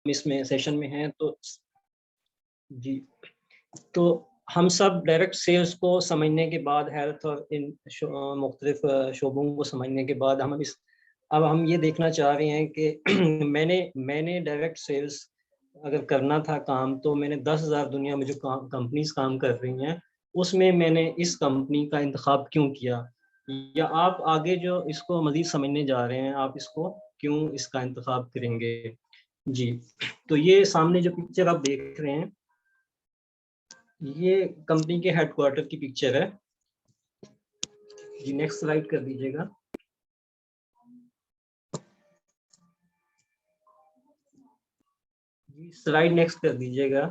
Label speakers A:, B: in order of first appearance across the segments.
A: इसमें सेशन में हैं तो जी, तो हम सब डायरेक्ट सेल्स को समझने के बाद, हेल्थ और इन मुख्तलिफ शोबों को समझने के बाद अब हम ये देखना चाह रहे हैं कि मैंने डायरेक्ट सेल्स अगर करना था काम, तो मैंने 10,000 दुनिया में जो कंपनीज काम कर रही हैं उसमें मैंने इस कंपनी का इंतखाब क्यों किया, या आप आगे जो इसको मज़ीद समझने जा रहे हैं आप इसको क्यों इसका इंतखाब करेंगे। जी, तो ये सामने जो पिक्चर आप देख रहे हैं ये कंपनी के हेडक्वार्टर की पिक्चर है। जी, नेक्स्ट स्लाइड कर दीजिएगा। जी, स्लाइड नेक्स्ट कर दीजिएगा।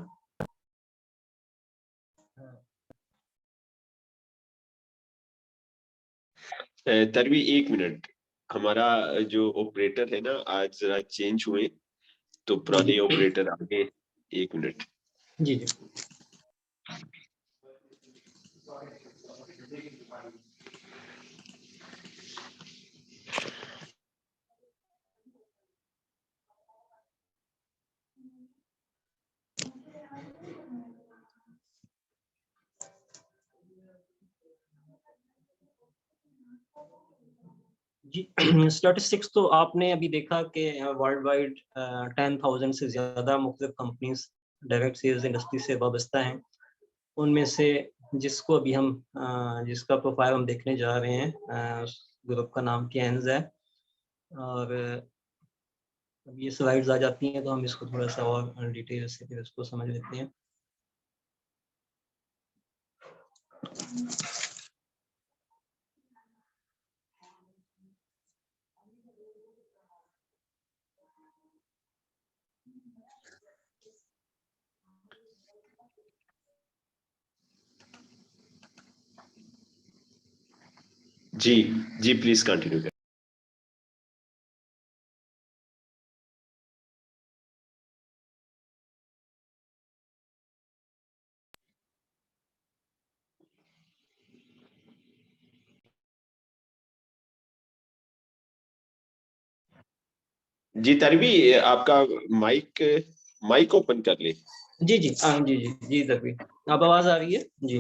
B: तरवी एक मिनट, हमारा जो ऑपरेटर है ना आज जरा चेंज हुए, तो पुराने ऑपरेटर आगे, एक मिनट।
A: जी जी जी, स्टैटिस्टिक्स तो आपने अभी देखा कि वर्ल्ड वाइड 10,000 से ज़्यादा मुख्तलिफ कंपनीज डायरेक्ट सेल्स इंडस्ट्री से वाबस्ता हैं। उनमें से जिसको अभी हम जिसका प्रोफाइल हम देखने जा रहे हैं उस ग्रुप का नाम कैंस है। और अब ये स्लाइड्स आ जाती हैं तो हम इसको थोड़ा सा और डिटेल से फिर इसको समझ लेते हैं।
B: जी जी, प्लीज कंटिन्यू करें। जी तरवी, आपका माइक ओपन कर ले।
A: जी जी जी जी जी तकबीर, अब आवाज आ रही है? जी,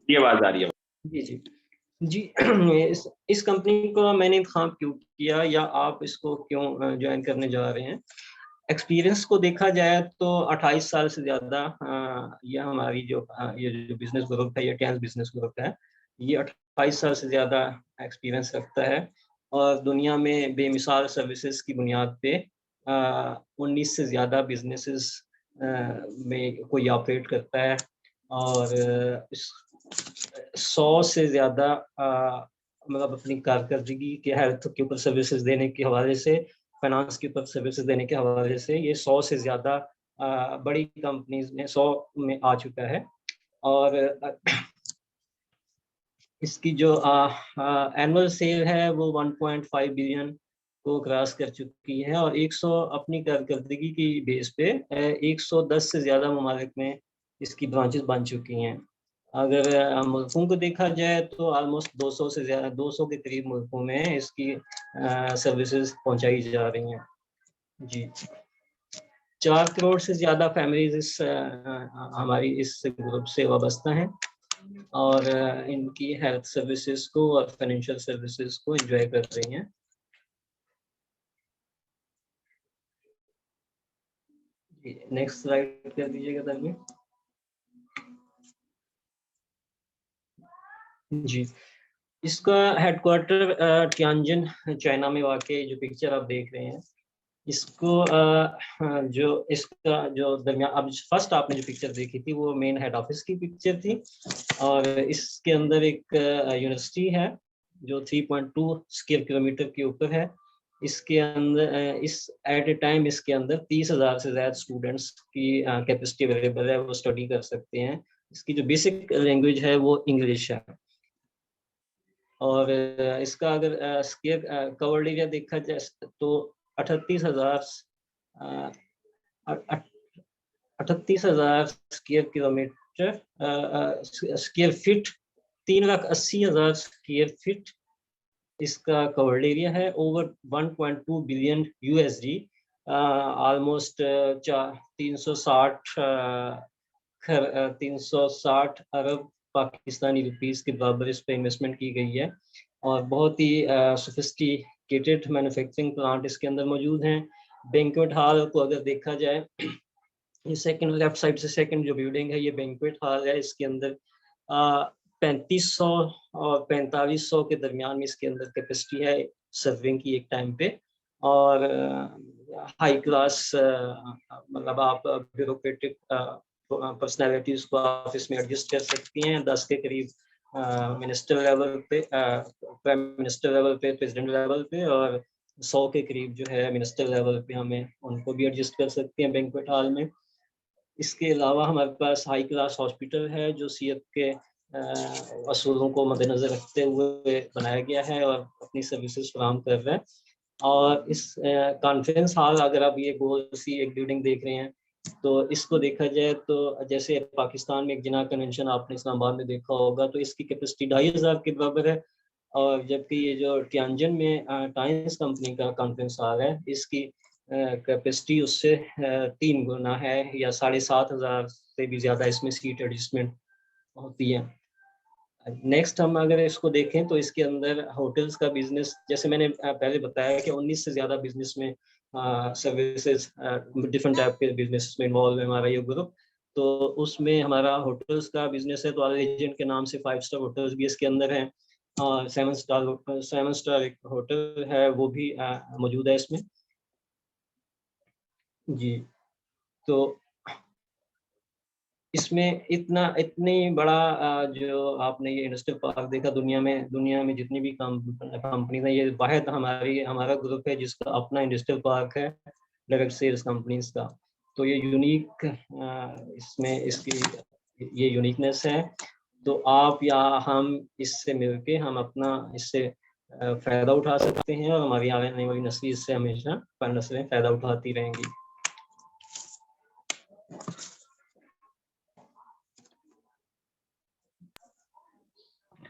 B: ये आवाज आ रही है।
A: जी जी जी। इस कंपनी को मैंने इंतखाब क्यों किया, या आप इसको क्यों ज्वाइन करने जा रहे हैं। एक्सपीरियंस को देखा जाए तो 28 साल से ज़्यादा ये हमारी ये जो बिजनेस ग्रुप है, ये कैंस बिजनेस ग्रुप है, ये 28 साल से ज़्यादा एक्सपीरियंस रखता है और दुनिया में बेमिसाल सर्विसेज की बुनियाद पे 19 से ज़्यादा बिजनेसेस में कोई ऑपरेट करता है। और 100 से ज़्यादा मतलब अपनी कारकर्दगी के हेल्थ के ऊपर सर्विसेज देने के हवाले से, फाइनेंस के ऊपर सर्विसेज देने के हवाले से ये 100 से ज़्यादा बड़ी कंपनीज में 100 में आ चुका है। और इसकी जो एनुअल सेल है वो 1.5 बिलियन को क्रॉस कर चुकी है और 100 अपनी कारकर्दगी की बेस पे 110 से ज़्यादा ममालिक में इसकी ब्रांचेस बन चुकी हैं। अगर मुल्कों को देखा जाए तो ऑलमोस्ट 200 से ज़्यादा 200 के करीब मुल्कों में इसकी सर्विसेज पहुंचाई जा रही हैं। जी, 4 करोड़ से ज़्यादा फैमिलीज हमारी इस ग्रुप से वाबस्ता हैं और इनकी हेल्थ सर्विसेज को और फाइनेंशियल सर्विसेज को एंजॉय कर रही हैं। नेक्स्ट स्लाइड कर दीजिएगा तभी। जी, इसका हेडक्वार्टर तियानजिन चाइना में वाक़ई जो पिक्चर आप देख रहे हैं, इसको जो इसका जो दरमियान अब फर्स्ट आपने जो पिक्चर देखी थी वो मेन हेड ऑफिस की पिक्चर थी और इसके अंदर एक यूनिवर्सिटी है जो 3.2 स्क्वायर किलोमीटर के ऊपर है। इसके अंदर इस एट ए टाइम इसके अंदर 30,000 से ज़्यादा स्टूडेंट्स की कैपेसिटी अवेलेबल है, वो स्टडी कर सकते हैं। इसकी जो बेसिक लैंग्वेज है वो इंग्लिश है। और इसका अगर स्क्वायर कवर्ड एरिया देखा जाए तो 38,000 square kilometre square feet, 3,80,000 square feet इसका कवर्ड एरिया है। ओवर 1.2 बिलियन यूएसडी ऑलमोस्ट 360 अरब पाकिस्तानी रुपीस के बराबर इस पे इन्वेस्टमेंट की गई है और बहुत ही सोफिस्टिकेटेड मैन्युफैक्चरिंग प्लांट इसके अंदर मौजूद हैं। बैंक्वेट हॉल को अगर देखा जाए, ये सेकंड लेफ्ट साइड से सेकंड जो बिल्डिंग है ये बैंक्वेट हॉल है। इसके अंदर 3500 और 4500 के दरमियान में इसके अंदर कैपेसिटी है सर्विंग की एक टाइम पे। और हाई क्लास मतलब आप ब्यूरोक्रेटिक पर्सनैलिटीज को आप इसमें एडजस्ट कर सकती हैं। 10 के करीब मिनिस्टर लेवल पे, प्राइम मिनिस्टर लेवल पे, प्रेसिडेंट लेवल पे, और 100 के करीब जो है मिनिस्टर लेवल पे हमें उनको भी एडजस्ट कर सकते हैं बैंक्वेट हॉल में। इसके अलावा हमारे पास हाई क्लास हॉस्पिटल है जो सीहत के असूलों को मद्देनज़र रखते हुए बनाया गया है और अपनी सर्विसेज फराहम कर रहा है। और इस कॉन्फ्रेंस हॉल, अगर आप ये गोल सी एक बिल्डिंग देख रहे हैं तो इसको देखा जाए तो जैसे पाकिस्तान में एक जिना कन्वेंशन आपने इस्लामाबाद में देखा होगा, तो इसकी कैपेसिटी 2500 के बराबर है। और जबकि ये जो टियानजन में टाइम्स कंपनी का कॉन्फ्रेंस हॉल है, इसकी कैपेसिटी उससे 3 गुना है या 7500 से भी ज़्यादा इसमें सीट एडजस्टमेंट होती है। नेक्स्ट हम अगर इसको देखें तो इसके अंदर होटल्स का बिजनेस, जैसे मैंने पहले बताया कि 19 से ज़्यादा बिजनेस में सर्विसेज डिफरेंट टाइप के बिजनेस में इन्वॉल्व है हमारा ये ग्रुप। तो उसमें हमारा होटल्स का बिजनेस है, तो ऑल एजेंट के नाम से 5 स्टार होटल्स भी इसके अंदर हैं। 7 स्टार एक होटल है वो भी मौजूद है इसमें जी। तो इसमें इतनी बड़ा जो आपने ये इंडस्ट्रियल पार्क देखा, दुनिया में जितनी भी कंपनी है, ये वाहिद हमारा ग्रुप है जिसका अपना इंडस्ट्रियल पार्क है डायरेक्ट सेल्स कंपनीज का। तो ये यूनिक इसमें इसकी ये यूनिकनेस है। तो आप या हम इससे मिलके हम अपना इससे फ़ायदा उठा सकते हैं और हमारी आने वाली नस्ल इससे हमेशा नस्लें फ़ायदा उठाती रहेंगी।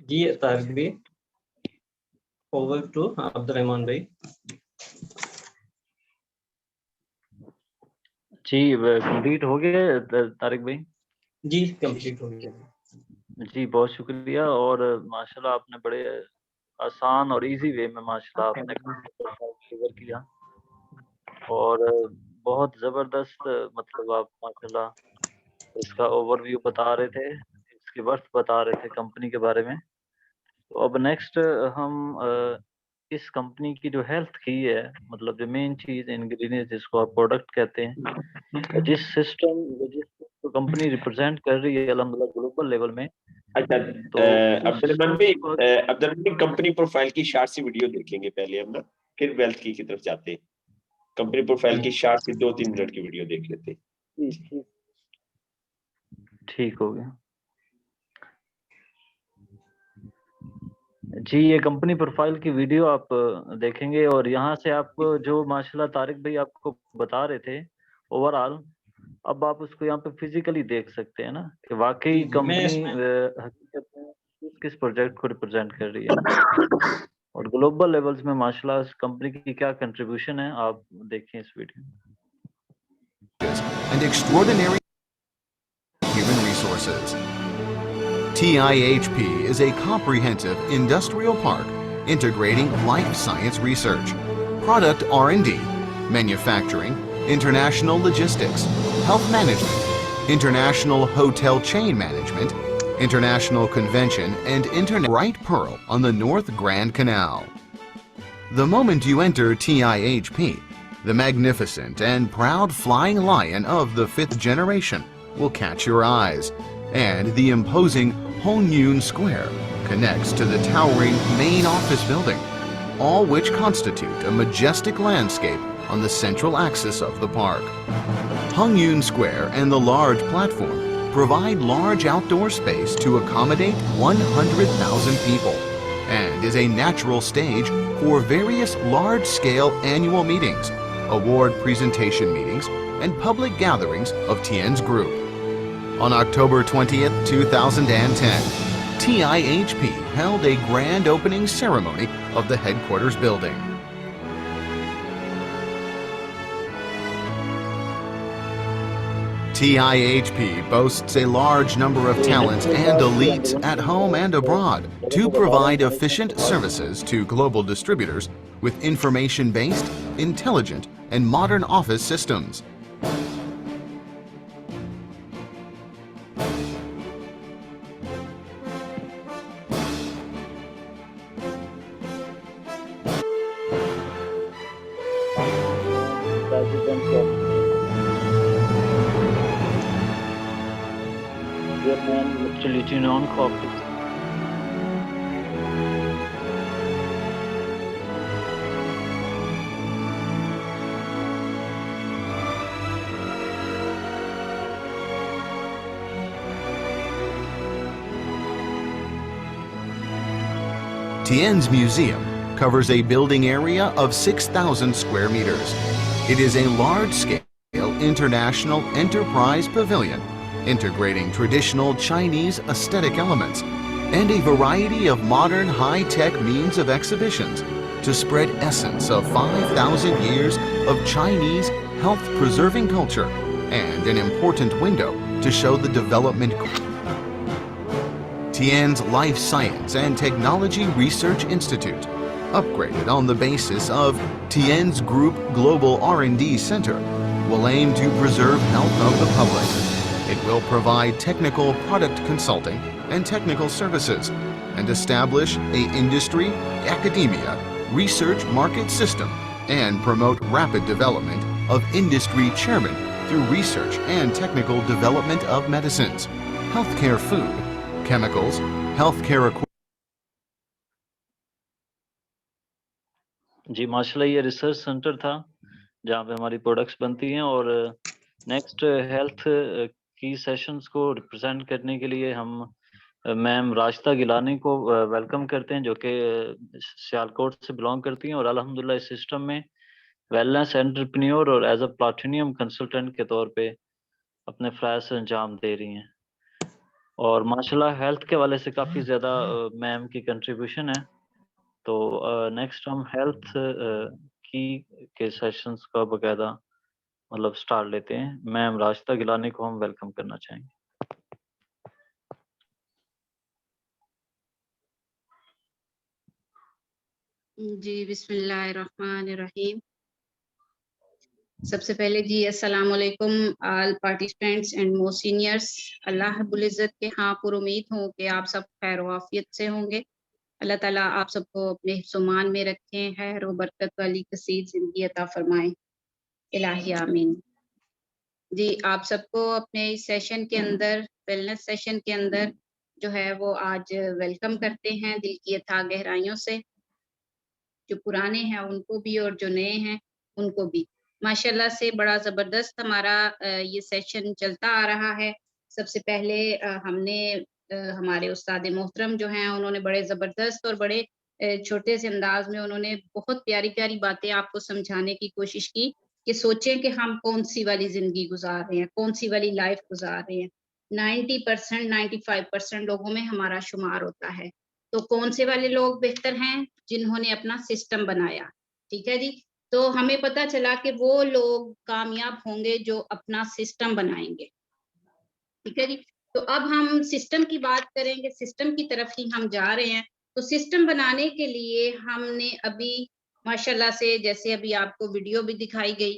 A: जी तारिक भाई, ओवर टू अब्दुर्रहमान भाई।
C: जी कंप्लीट हो गया तारिक भाई?
A: जी कंप्लीट हो गया
C: जी, बहुत शुक्रिया। और माशाल्लाह आपने बड़े आसान और इजी वे में माशाल्लाह आपने कवर किया और बहुत ज़बरदस्त, मतलब आप माशाल्लाह इसका ओवरव्यू बता रहे थे, इसके वर्थ बता रहे थे कंपनी के बारे में। तो अब नेक्स्ट हम इस कंपनी की जो हेल्थ की है, मतलब जो मेन चीज़ इंग्रेडिएंट जिसको आप प्रोडक्ट कहते हैं, जिस सिस्टम तो कंपनी रिप्रेजेंट कर रही है अल्हम्दुलिल्लाह ग्लोबल लेवल में।
B: अच्छा,
C: तो
B: अब्दुर्रहमान भाई कंपनी प्रोफाइल की शार्ट सी वीडियो देखेंगे पहले हम ना, फिर वेल्थ की तरफ जाते हैं। कंपनी प्रोफाइल की शार्ट सी 2-3 मिनट की वीडियो देख लेते हैं।
C: ठीक हो गया जी। ये कंपनी प्रोफाइल की वीडियो आप देखेंगे और यहाँ से आप जो माशाल्लाह तारिक भाई आपको बता रहे थे ओवरऑल, अब आप उसको यहाँ पे फिजिकली देख सकते हैं ना कि वाकई कंपनी हकीकत में किस प्रोजेक्ट को रिप्रेजेंट कर रही है और ग्लोबल लेवल्स में माशाल्लाह इस कंपनी की क्या कंट्रीब्यूशन है, आप देखें इस वीडियो में।
D: And extraordinary human resources. TIHP is a comprehensive industrial park integrating life science research, product R&D, manufacturing, international logistics, health management, international hotel chain management, international convention, and internet. Bright Pearl on the North Grand Canal. The moment you enter TIHP, the magnificent and proud flying lion of the 5th generation will catch your eyes, and the imposing Hongyun Square connects to the towering main office building, all which constitute a majestic landscape on the central axis of the park. Hongyun Square and the large platform provide large outdoor space to accommodate 100,000 people and is a natural stage for various large-scale annual meetings, award presentation meetings, and public gatherings of Tian's Group. On October 20th, 2010, TIHP held a grand opening ceremony of the headquarters building. TIHP boasts a large number of talents and elites at home and abroad to provide efficient services to global distributors with information-based, intelligent, and modern office systems.
C: Mr. Lieutenant Corporal.
D: Tien's museum covers a building area of 6,000 square meters. It is a large-scale international enterprise pavilion integrating traditional Chinese aesthetic elements and a variety of modern high-tech means of exhibitions to spread essence of 5,000 years of Chinese health-preserving culture and an important window to show the development. Tien's Life Science and Technology Research Institute, upgraded on the basis of Tien's Group Global R&D Center, will aim to preserve health of the public. It will provide technical product consulting and technical services and establish an industry, academia, research market system and promote rapid development of industry chairmen through research and technical development of medicines, healthcare food, chemicals, healthcare equipment.
C: जी माशाल्लाह ये research centre था जहाँ पे हमारी products बनती हैं और next health की सेशंस को रिप्रेजेंट करने के लिए हम मैम राशिदा गिलानी को वेलकम करते हैं जो कि सियालकोट से बिलोंग करती हैं और अल्हम्दुलिल्लाह इस सिस्टम में वेलनेस एंटरप्रेन्योर और एज अ प्लैटिनियम कंसल्टेंट के तौर पे अपने फ्राइज अंजाम दे रही हैं और माशाल्लाह हेल्थ के वाले से काफ़ी ज़्यादा मैम की कंट्रीब्यूशन है तो नेक्स्ट हम हेल्थ की के सेशंस का बकायदा मतलब स्टार्ट लेते हैं मैम राशिदा गिलानी को हम वेलकम करना चाहेंगे
E: जी बिस्मिल्लाहिर्रहमानिर्रहीम। सबसे पहले जी अस्सलाम वालेकुम all participants and most seniors. अल्लाह रब्बुल इज़्ज़त के हाँ पूरी उम्मीद हूँ कि आप सब खैर व आफियत से होंगे। अल्लाह ताला आप सबको अपने हिफ्ज़-ओ-मान में रखें, खैर व बरकत वाली कसीर ज़िंदगी अता फरमाएं। इलाही आमीन। जी आप सबको अपने इस सेशन के अंदर वेलनेस सेशन के अंदर जो है वो आज वेलकम करते हैं दिल की अथाह गहराइयों से। जो पुराने हैं उनको भी और जो नए हैं उनको भी। माशाल्लाह से बड़ा ज़बरदस्त हमारा ये सेशन चलता आ रहा है। सबसे पहले हमने हमारे उस्ताद मोहतरम जो हैं उन्होंने बड़े ज़बरदस्त और बड़े छोटे से अंदाज में उन्होंने बहुत प्यारी-प्यारी बातें आपको समझाने की कोशिश की कि सोचें कि हम कौन-सी वाली ज़िंदगी गुज़ार रहे हैं, कौन-सी वाली लाइफ़ गुज़ार रहे हैं। 90% 95% लोगों में हमारा शुमार होता है। तो कौन से वाले लोग बेहतर हैं जिन्होंने अपना सिस्टम बनाया, ठीक है जी। तो हमें पता चला कि वो लोग कामयाब होंगे जो अपना सिस्टम बनाएंगे, ठीक है जी। तो अब हम सिस्टम की बात करेंगे, सिस्टम की तरफ ही हम जा रहे हैं। तो सिस्टम बनाने के लिए हमने अभी माशाल्लाह से जैसे अभी आपको वीडियो भी दिखाई गई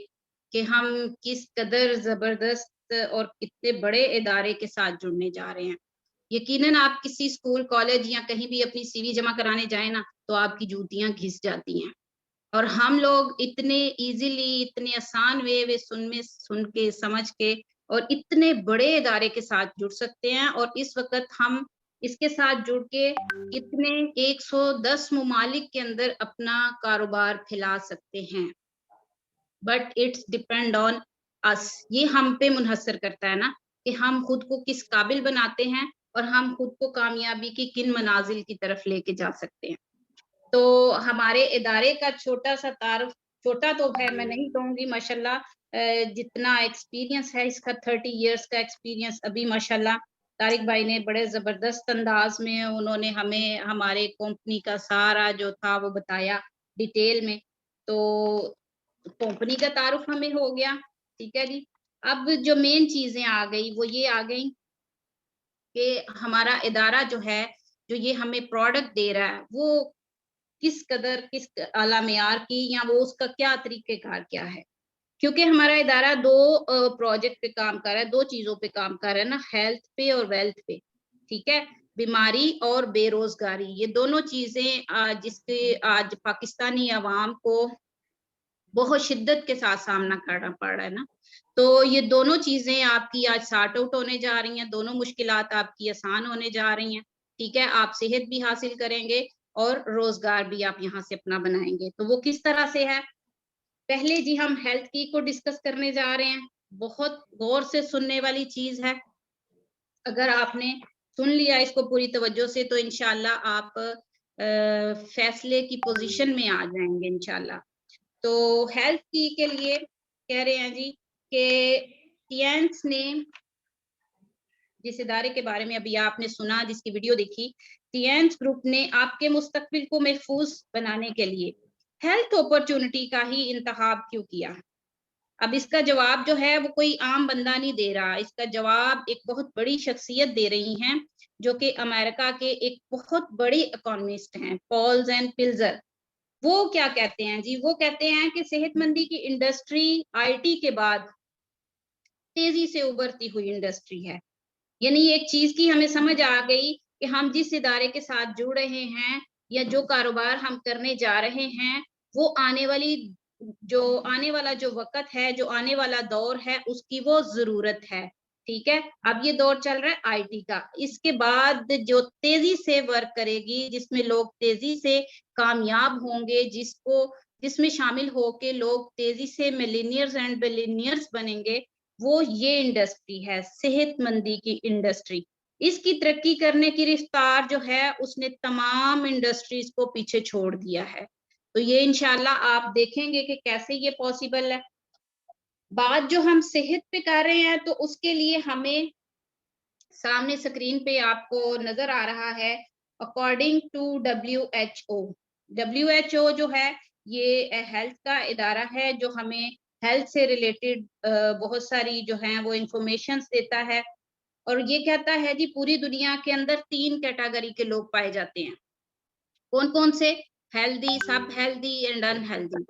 E: कि हम किस कदर ज़बरदस्त और कितने बड़े इदारे के साथ जुड़ने जा रहे हैं। यकीनन आप किसी स्कूल, कॉलेज या कहीं भी अपनी सीवी जमा कराने जाएँ ना, तो आपकी जूतियाँ घिस जाती हैं। और हम लोग इतने ईज़िली, इतने आसान वे में सुन के, समझ के और इतने बड़े इदारे के साथ जुड़ सकते हैं और इस वक़्त हम इसके साथ जुड़ के इतने 110 ममालिक के अंदर अपना कारोबार फैला सकते हैं। But it's depend on us. ये हम पे मुनहसर करता है ना कि हम खुद को किस काबिल बनाते हैं और हम खुद को कामयाबी की किन मनाजिल की तरफ लेके जा सकते हैं। तो हमारे इदारे का छोटा सा तारुफ, छोटा तो खैर मैं नहीं कहूँगी, माशाल्लाह जितना एक्सपीरियंस है इसका 30 इयर्स का एक्सपीरियंस अभी माशाल्लाह तारिक भाई ने बड़े ज़बरदस्त अंदाज में उन्होंने हमें हमारे कंपनी का सारा जो था वो बताया डिटेल में। तो कंपनी का तारुफ हमें हो गया, ठीक है जी। अब जो मेन चीजें आ गई वो ये आ गई कि हमारा इदारा जो है, जो ये हमें प्रोडक्ट दे रहा है, वो किस कदर, किस आला मेयार की, या वो उसका क्या तरीकेकार क्या है। क्योंकि हमारा इदारा दो प्रोजेक्ट पे काम कर रहा है, दो चीजों पे काम कर रहा है ना, हेल्थ पे और वेल्थ पे, ठीक है। बीमारी और बेरोजगारी, ये दोनों चीजें जिसके आज पाकिस्तानी अवाम को बहुत शिद्दत के साथ सामना करना पड़ रहा है ना, तो ये दोनों चीजें आपकी आज सॉर्ट आउट होने जा रही हैं, दोनों मुश्किलात आपकी आसान होने जा रही हैं, ठीक है। आप सेहत भी हासिल करेंगे और रोजगार भी आप यहाँ से अपना बनाएंगे। तो वो किस तरह से है, पहले जी हम हेल्थ की को डिस्कस करने जा रहे हैं। बहुत गौर से सुनने वाली चीज है, अगर आपने सुन लिया इसको पूरी तवज्जो से तो इंशाल्लाह आप फैसले की पोजीशन में आ जाएंगे इंशाल्लाह। तो हेल्थ की के लिए कह रहे हैं जी कि टिएंस ने, जिस इदारे के बारे में अभी आपने सुना, जिसकी वीडियो देखी, टिएंस ग्रुप ने आपके मुस्तकबिल को महफूज बनाने के लिए हेल्थ अपॉर्चुनिटी का ही इंतखाब क्यों किया। अब इसका जवाब जो है वो कोई आम बंदा नहीं दे रहा, इसका जवाब एक बहुत बड़ी शख्सियत दे रही हैं, जो कि अमेरिका के एक बहुत बड़ी इकोनॉमिस्ट हैं, पॉल्स एंड पिल्जर। वो क्या कहते हैं जी, वो कहते हैं कि सेहतमंदी की इंडस्ट्री आईटी के बाद तेजी से उभरती हुई इंडस्ट्री है। यानी एक चीज की हमें समझ आ गई कि हम जिस इदारे के साथ जुड़ रहे हैं या जो कारोबार हम करने जा रहे हैं, वो आने वाला जो वक्त है, जो आने वाला दौर है, उसकी वो जरूरत है, ठीक है। अब ये दौर चल रहा है आईटी का, इसके बाद जो तेजी से वर्क करेगी, जिसमें लोग तेजी से कामयाब होंगे, जिसमें शामिल होके लोग तेजी से मिलीनियर्स एंड बिलियनियर्स बनेंगे, वो ये इंडस्ट्री है, सेहतमंदी की इंडस्ट्री। इसकी तरक्की करने की रफ्तार जो है उसने तमाम इंडस्ट्रीज को पीछे छोड़ दिया है। तो ये इंशाल्लाह आप देखेंगे कि कैसे ये पॉसिबल है। बात जो हम सेहत पे कर रहे हैं, तो उसके लिए हमें सामने स्क्रीन पे आपको नजर आ रहा है, अकॉर्डिंग टू WHO जो है ये हेल्थ का इदारा है, जो हमें हेल्थ से रिलेटेड बहुत सारी जो है वो इंफॉर्मेशन देता है। और ये कहता है जी पूरी दुनिया के अंदर 3 कैटेगरी के लोग पाए जाते हैं। कौन कौन से? हेल्दी, सब हेल्दी एंड अनहेल्दी।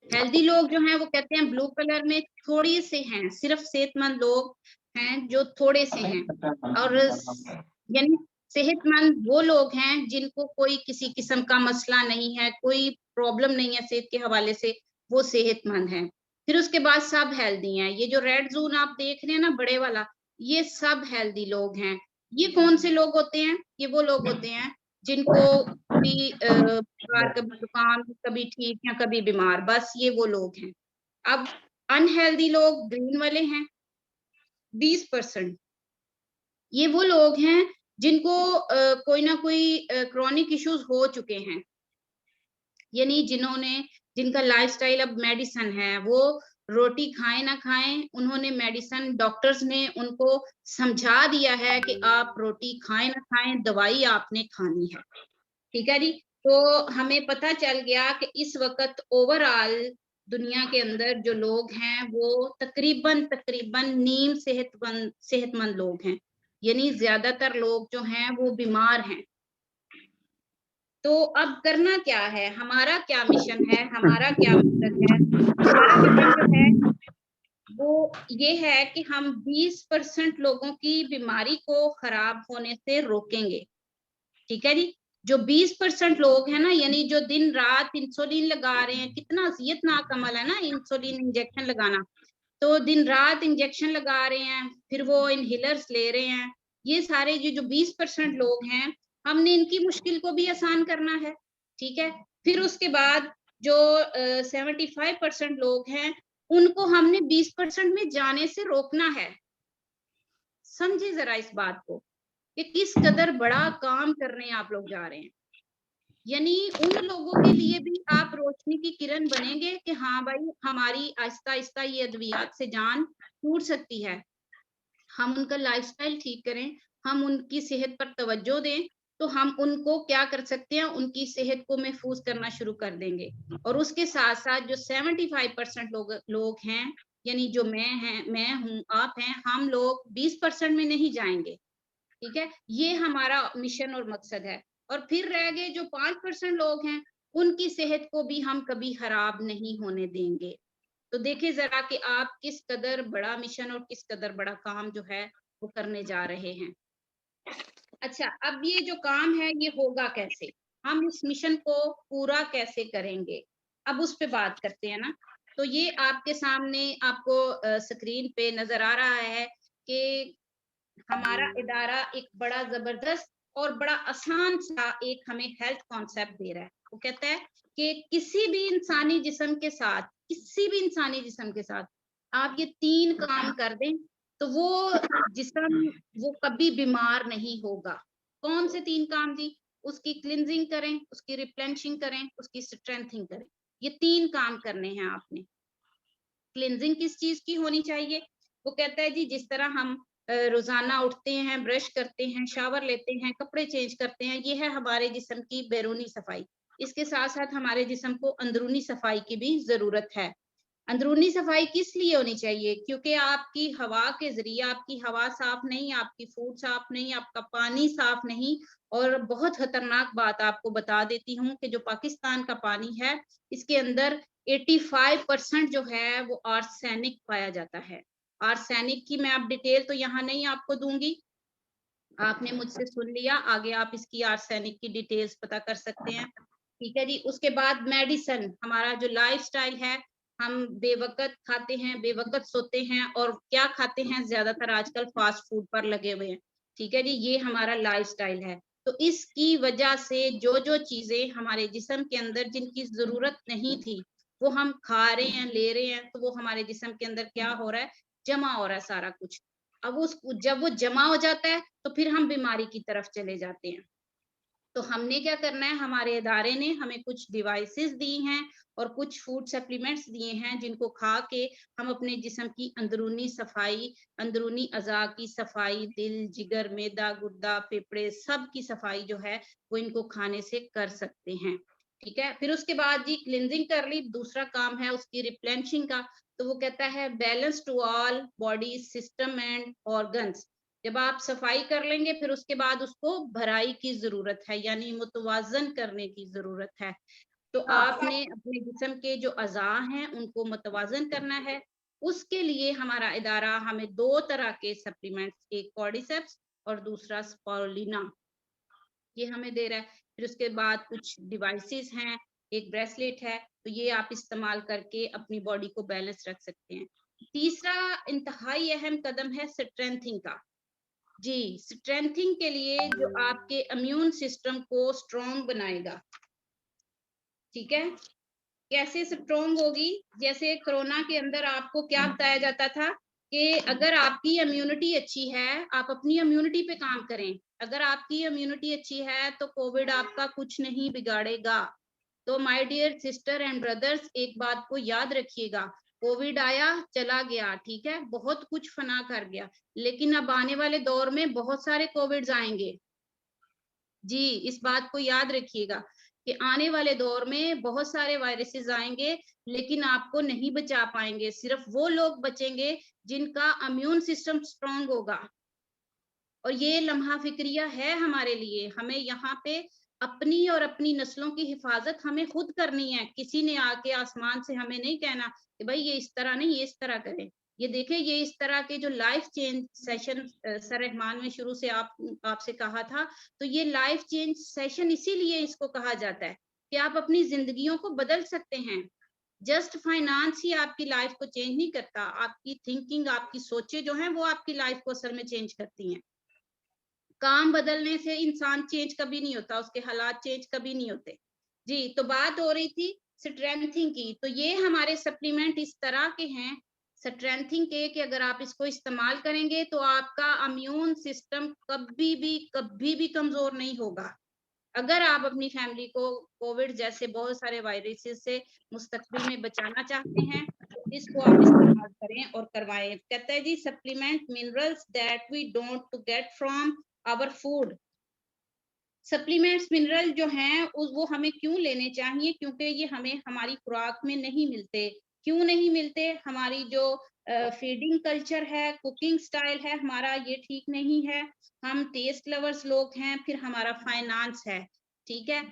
E: हेल्दी लोग जो हैं वो कहते हैं ब्लू कलर में थोड़ी से हैं, सिर्फ सेहतमंद लोग हैं जो थोड़े से हैं। और यानी सेहतमंद वो लोग हैं जिनको कोई किसी किस्म का मसला नहीं है, कोई प्रॉब्लम नहीं है सेहत के हवाले से, वो सेहतमंद हैं। फिर उसके बाद सब हेल्दी हैं। ये जो रेड जोन आप देख रहे हैं ना बड़े वाला, ये सब हेल्दी लोग हैं। ये कौन से लोग होते हैं? ये वो लोग होते हैं जिनको कभी बुखार, कभी जुकाम, कभी ठीक या कभी बीमार, बस ये वो लोग हैं। अब अनहेल्दी लोग ग्रीन वाले हैं 20%। ये वो लोग हैं जिनको कोई ना कोई क्रॉनिक इश्यूज हो चुके हैं, यानी जिनका लाइफस्टाइल अब मेडिसिन है, वो रोटी खाएं ना खाएं, उन्होंने मेडिसिन, डॉक्टर्स ने उनको समझा दिया है कि आप रोटी खाएं ना खाएं, दवाई आपने खानी है, ठीक है जी। तो हमें पता चल गया कि इस वक्त ओवरऑल दुनिया के अंदर जो लोग हैं वो तकरीबन नीम सेहतमंद लोग हैं, यानी ज्यादातर लोग जो हैं वो बीमार हैं। तो अब करना क्या है, हमारा क्या मिशन है, हमारा क्या मकसद है? हमारा मिशन जो है वो ये है कि हम 20% लोगों की बीमारी को खराब होने से रोकेंगे, ठीक है जी। जो 20% लोग हैं ना, यानी जो दिन रात इंसुलिन लगा रहे हैं, कितना अज़ियतनाक अमल है ना इंसुलिन इंजेक्शन लगाना, तो दिन रात इंजेक्शन लगा रहे हैं, फिर वो इनहेलर्स ले रहे हैं, ये सारे जो 20% लोग हैं, हमने इनकी मुश्किल को भी आसान करना है, ठीक है। फिर उसके बाद जो 75% लोग हैं, उनको हमने 20% में जाने से रोकना है। समझे जरा इस बात को कि किस कदर बड़ा काम करने आप लोग जा रहे हैं। यानी उन लोगों के लिए भी आप रोशनी की किरण बनेंगे कि हाँ भाई, हमारी आहिस्ता आहिस्ता ये अद्वियात से जान छूट सकती है, हम उनका लाइफस्टाइल ठीक करें, हम उनकी सेहत पर तवज्जो दें, तो हम उनको क्या कर सकते हैं, उनकी सेहत को महफूज करना शुरू कर देंगे। और उसके साथ साथ जो 75% लोग हैं, यानी जो मैं हूँ, आप हैं, हम लोग 20% में नहीं जाएंगे, ठीक है। ये हमारा मिशन और मकसद है। और फिर रह गए जो 5% लोग हैं, उनकी सेहत को भी हम कभी खराब नहीं होने देंगे। तो देखिए जरा कि आप किस कदर बड़ा मिशन और किस कदर बड़ा काम जो है वो करने जा रहे हैं। अच्छा, अब ये जो काम है ये होगा कैसे, हम इस मिशन को पूरा कैसे करेंगे, अब उस पे बात करते हैं ना। तो ये आपके सामने आपको स्क्रीन पे नजर आ रहा है कि हमारा इदारा एक बड़ा जबरदस्त और बड़ा आसान सा एक हमें हेल्थ कॉन्सेप्ट दे रहा है। वो कहता है कि किसी भी इंसानी जिस्म के साथ, किसी भी इंसानी जिस्म के साथ आप ये 3 काम कर दें तो वो जिस्म वो कभी बीमार नहीं होगा। कौन से 3 काम जी? उसकी क्लींजिंग करें, उसकी रिप्लेनिशिंग करें, उसकी स्ट्रेंथिंग करें। ये 3 काम करने हैं आपने। क्लींजिंग किस चीज की होनी चाहिए? वो कहता है जी जिस तरह हम रोजाना उठते हैं, ब्रश करते हैं, शावर लेते हैं, कपड़े चेंज करते हैं, ये है हमारे जिस्म की बैरूनी सफाई। इसके साथ साथ हमारे जिस्म को अंदरूनी सफाई की भी जरूरत है। अंदरूनी सफाई किस लिए होनी चाहिए? क्योंकि आपकी हवा के जरिए, आपकी हवा साफ नहीं, आपकी फूड साफ नहीं, आपका पानी साफ नहीं। और बहुत खतरनाक बात आपको बता देती हूँ कि जो पाकिस्तान का पानी है, इसके अंदर 85% जो है वो आर्सेनिक पाया जाता है। आर्सेनिक की मैं अब डिटेल तो यहाँ नहीं आपको दूंगी, आपने मुझसे सुन लिया, आगे आप इसकी आर्सेनिक की डिटेल्स पता कर सकते हैं, ठीक है जी। उसके बाद मेडिसिन, हमारा जो लाइफस्टाइल है, हम बेवकत खाते हैं, बेवकत सोते हैं, और क्या खाते हैं, ज्यादातर आजकल फास्ट फूड पर लगे हुए हैं, ठीक है जी। ये हमारा लाइफस्टाइल है। तो इसकी वजह से जो जो चीजें हमारे जिस्म के अंदर जिनकी जरूरत नहीं थी वो हम खा रहे हैं, ले रहे हैं, तो वो हमारे जिस्म के अंदर क्या हो रहा है, जमा हो रहा है सारा कुछ। अब उस जब वो जमा हो जाता है तो फिर हम बीमारी की तरफ चले जाते हैं। तो हमने क्या करना है, हमारे इदारे ने हमें कुछ डिवाइसेस दी हैं और कुछ फूड सप्लीमेंट्स दिए हैं जिनको खा के हम अपने जिस्म की अंदरूनी सफाई, अंदरूनी अज़ा की सफाई, दिल, जिगर, मैदा, गुर्दा, फेफड़े, सब की सफाई जो है वो इनको खाने से कर सकते हैं, ठीक है। फिर उसके बाद जी क्लींजिंग कर ली, दूसरा काम है उसकी रिप्लेनिशिंग का। तो वो कहता है balance to all body system and organs. जब आप सफाई कर लेंगे फिर उसके बाद उसको भराई की जरूरत है, यानी मुतवाजन करने की जरूरत है। तो आपने अपने जिस्म के जो अज़ा हैं उनको मुतवाजन करना है। उसके लिए हमारा इदारा हमें 2 तरह के सप्लीमेंट्स, एक कॉर्डिसेप्स और दूसरा स्पारुलिना, ये हमें दे रहा है। फिर उसके बाद कुछ डिवाइसेस हैं, एक ब्रेसलेट है, तो ये आप इस्तेमाल करके अपनी बॉडी को बैलेंस रख सकते हैं। तीसरा इंतहाई अहम कदम है स्ट्रेंथिंग का। जी, स्ट्रेंथिंग के लिए जो आपके इम्यून सिस्टम को स्ट्रॉन्ग बनाएगा, ठीक है। कैसे स्ट्रॉन्ग होगी? जैसे कोरोना के अंदर आपको क्या बताया जाता था कि अगर आपकी इम्यूनिटी अच्छी है, आप अपनी इम्यूनिटी पे काम करें। अगर आपकी इम्यूनिटी अच्छी है तो कोविड आपका कुछ नहीं बिगाड़ेगा। तो my dear sister and brothers, एक बात को याद रखिएगा, कोविड आया चला गया, ठीक है, बहुत कुछ फना कर गया, लेकिन अब आने वाले दौर में बहुत सारे कोविड्स आएंगे। जी, इस बात को याद रखिएगा कि आने वाले दौर में बहुत सारे वायरसेस आएंगे, लेकिन आपको नहीं बचा पाएंगे। सिर्फ वो लोग बचेंगे जिनका इम्यून सिस्टम स्ट्रांग होगा। और ये लम्हा फिक्रिया है हमारे लिए, हमें यहाँ पे अपनी और अपनी नस्लों की हिफाजत हमें खुद करनी है। किसी ने आके आसमान से हमें नहीं कहना कि भाई ये इस तरह नहीं, ये इस तरह करें। ये देखें, ये इस तरह के जो life change session sir Rahman में शुरू से आपसे कहा था, तो ये लाइफ चेंज सेशन इसीलिए इसको कहा जाता है कि आप अपनी जिंदगियों को बदल सकते हैं। जस्ट फाइनेंस ही आपकी लाइफ को चेंज नहीं करता, आपकी थिंकिंग, आपकी सोचें जो हैं वो आपकी लाइफ को असल में चेंज करती हैं। काम बदलने से इंसान चेंज कभी नहीं होता, उसके हालात चेंज कभी नहीं होते। जी, तो बात हो रही थी स्ट्रेंथिंग की। तो ये हमारे सप्लीमेंट इस तरह के हैं स्ट्रेंथिंग के कि अगर आप इसको इस्तेमाल करेंगे तो आपका इम्यून सिस्टम कभी भी कमजोर नहीं होगा। अगर आप अपनी फैमिली को कोविड जैसे बहुत सारे वायरसेस से मुस्तकबिल में बचाना चाहते हैं तो इसको आप इस्तेमाल करें और करवाएं। कहता है जी supplement minerals that we don't to get from our food. Supplements mineral जो हैं वो हमें क्यों लेने चाहिए? क्योंकि ये हमें हमारी खुराक में नहीं मिलते। क्यों नहीं मिलते? हमारी जो फीडिंग कल्चर है, कुकिंग स्टाइल है हमारा, ये ठीक नहीं है। हम टेस्ट लवर्स लोग हैं, फिर हमारा फाइनेंस है, ठीक है।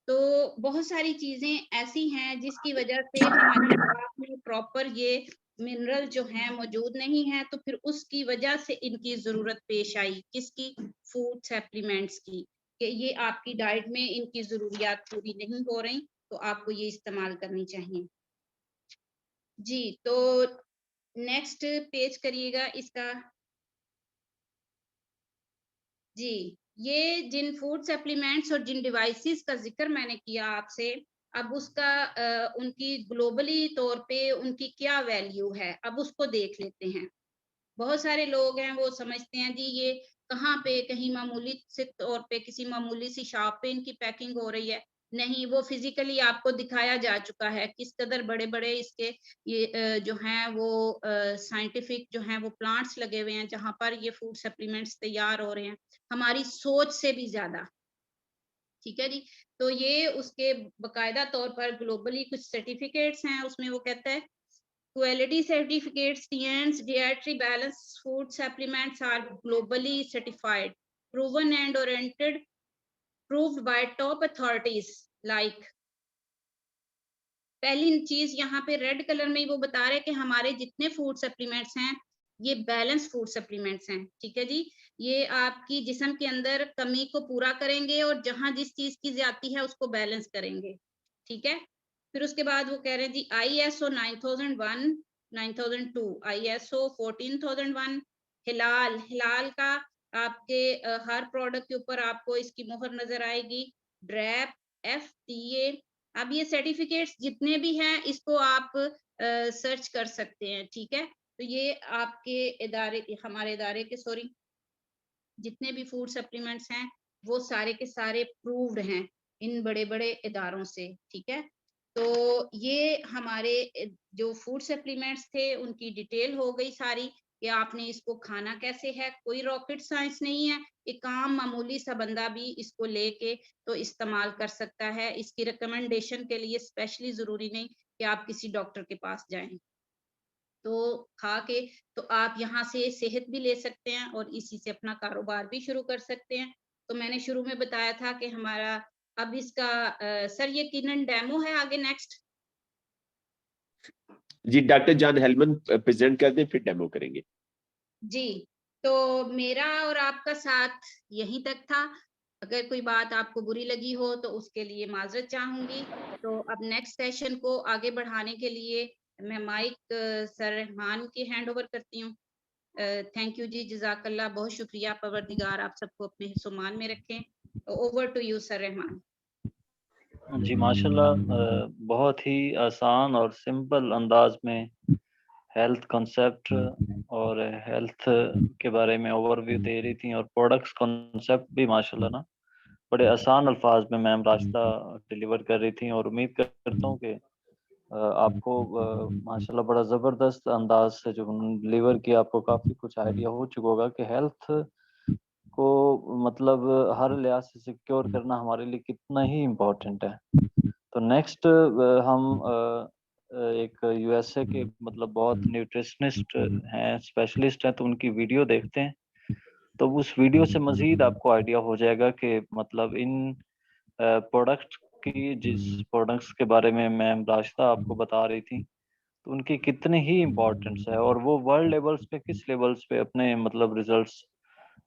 E: तो बहुत सारी चीजें ऐसी हैं जिसकी वजह से हमारी खुराक में प्रॉपर ये मिनरल जो हैं मौजूद नहीं है, तो फिर उसकी वजह से इनकी जरूरत पेश आई। किसकी? फूड सप्लीमेंट्स की, कि ये आपकी डाइट में इनकी जरूरियात पूरी नहीं हो रही, तो आपको ये इस्तेमाल करनी चाहिए जी। तो नेक्स्ट पेज करिएगा इसका जी। ये जिन फूड सप्लीमेंट्स और जिन डिवाइसेस का जिक्र मैंने किया आपसे, अब उसका उनकी ग्लोबली तौर पे उनकी क्या वैल्यू है, अब उसको देख लेते हैं। बहुत सारे लोग हैं वो समझते हैं जी ये कहाँ पे, कहीं मामूली से तौर पे किसी मामूली सी शॉप पे इनकी पैकिंग हो रही है। नहीं, वो फिजिकली आपको दिखाया जा चुका है किस कदर बड़े बड़े इसके ये जो हैं वो साइंटिफिक जो हैं वो प्लांट्स लगे हुए हैं जहां पर ये फूड सप्लीमेंट्स तैयार हो रहे हैं, हमारी सोच से भी ज्यादा, ठीक है जी। तो ये उसके बकायदा तौर पर ग्लोबली कुछ सर्टिफिकेट्स हैं, उसमें वो कहता है quality certificates, TNs, dietary balance food supplements are globally certified, proven and oriented, proved by top authorities like। पहली चीज यहाँ पे रेड कलर में ही वो बता रहे हैं कि हमारे जितने फूड सप्लीमेंट्स हैं ये बैलेंस फूड सप्लीमेंट्स हैं, ठीक है जी। ये आपकी जिस्म के अंदर कमी को पूरा करेंगे और जहां जिस चीज की ज्यादती है उसको बैलेंस करेंगे, ठीक है। फिर उसके बाद वो कह रहे हैं जी ISO 9001, 9002, ISO 14001, हिलाल, हिलाल का आपके हर प्रोडक्ट के ऊपर आपको इसकी मोहर नजर आएगी, ड्रैप, FDA। अब ये सर्टिफिकेट्स जितने भी हैं इसको आप सर्च कर सकते हैं, ठीक है। तो ये आपके इदारे, हमारे इदारे के सॉरी जितने भी फूड सप्लीमेंट्स हैं वो सारे के सारे प्रूव्ड हैं इन बड़े बड़े इदारों से, ठीक है। तो ये हमारे जो फूड सप्लीमेंट्स थे उनकी डिटेल हो गई सारी कि आपने इसको खाना कैसे है। कोई रॉकेट साइंस नहीं है, एक आम मामूली सा बंदा भी इसको लेके तो इस्तेमाल कर सकता है। इसकी रिकमेंडेशन के लिए स्पेशली जरूरी नहीं कि आप किसी डॉक्टर के पास जाएं। तो खा के तो आप यहाँ से सेहत भी ले सकते हैं और इसी से अपना कारोबार भी शुरू कर सकते हैं। तो मैंने शुरू में बताया था कि हमारा अब इसका सर यकीनन डेमो है आगे नेक्स्ट
B: जी। डॉक्टर जान हेलमन प्रेजेंट कर दें फिर डेमो करेंगे
E: जी। तो मेरा और आपका साथ यहीं तक था। अगर कोई बात आपको बुरी लगी हो तो उसके लिए माजरत चाहूंगी। तो अब नेक्स्ट सेशन को आगे बढ़ाने के लिए मैं माइक सर रहमान की हैंड ओवर करती हूँ। थैंक यू जी, जजाकल्ला, बहुत शुक्रिया। परवरदिगार आप सबको अपने हिस्सोमान में रखें। Over to you sir Rahman.
C: जी माशाल्लाह, बहुत ही आसान और सिंपल अंदाज में हेल्थ कॉन्सेप्ट और हेल्थ के बारे में ओवरव्यू दे रही थी और प्रोडक्ट्स कॉन्सेप्ट भी माशाल्लाह ना बड़े आसान अल्फाज में मैम रास्ता डिलीवर कर रही थी। और उम्मीद करता हूँ कि आपको माशाल्लाह बड़ा ज़बरदस्त अंदाज से जो डिलीवर किया, आपको काफ़ी कुछ आइडिया हो चुका होगा कि हेल्थ को मतलब हर लिहाज से सिक्योर करना हमारे लिए कितना ही इम्पोर्टेंट है। तो नेक्स्ट हम एक USA के मतलब बहुत न्यूट्रिशनिस्ट हैं, स्पेशलिस्ट हैं, तो उनकी वीडियो देखते हैं। तो उस वीडियो से मज़ीद आपको आइडिया हो जाएगा कि मतलब इन प्रोडक्ट की, जिस प्रोडक्ट्स के बारे में मैम राशिदा आपको बता रही थी, तो उनकी कितनी ही इम्पोर्टेंस है और वो वर्ल्ड लेवल्स पे किस लेवल्स पे अपने मतलब रिजल्ट्स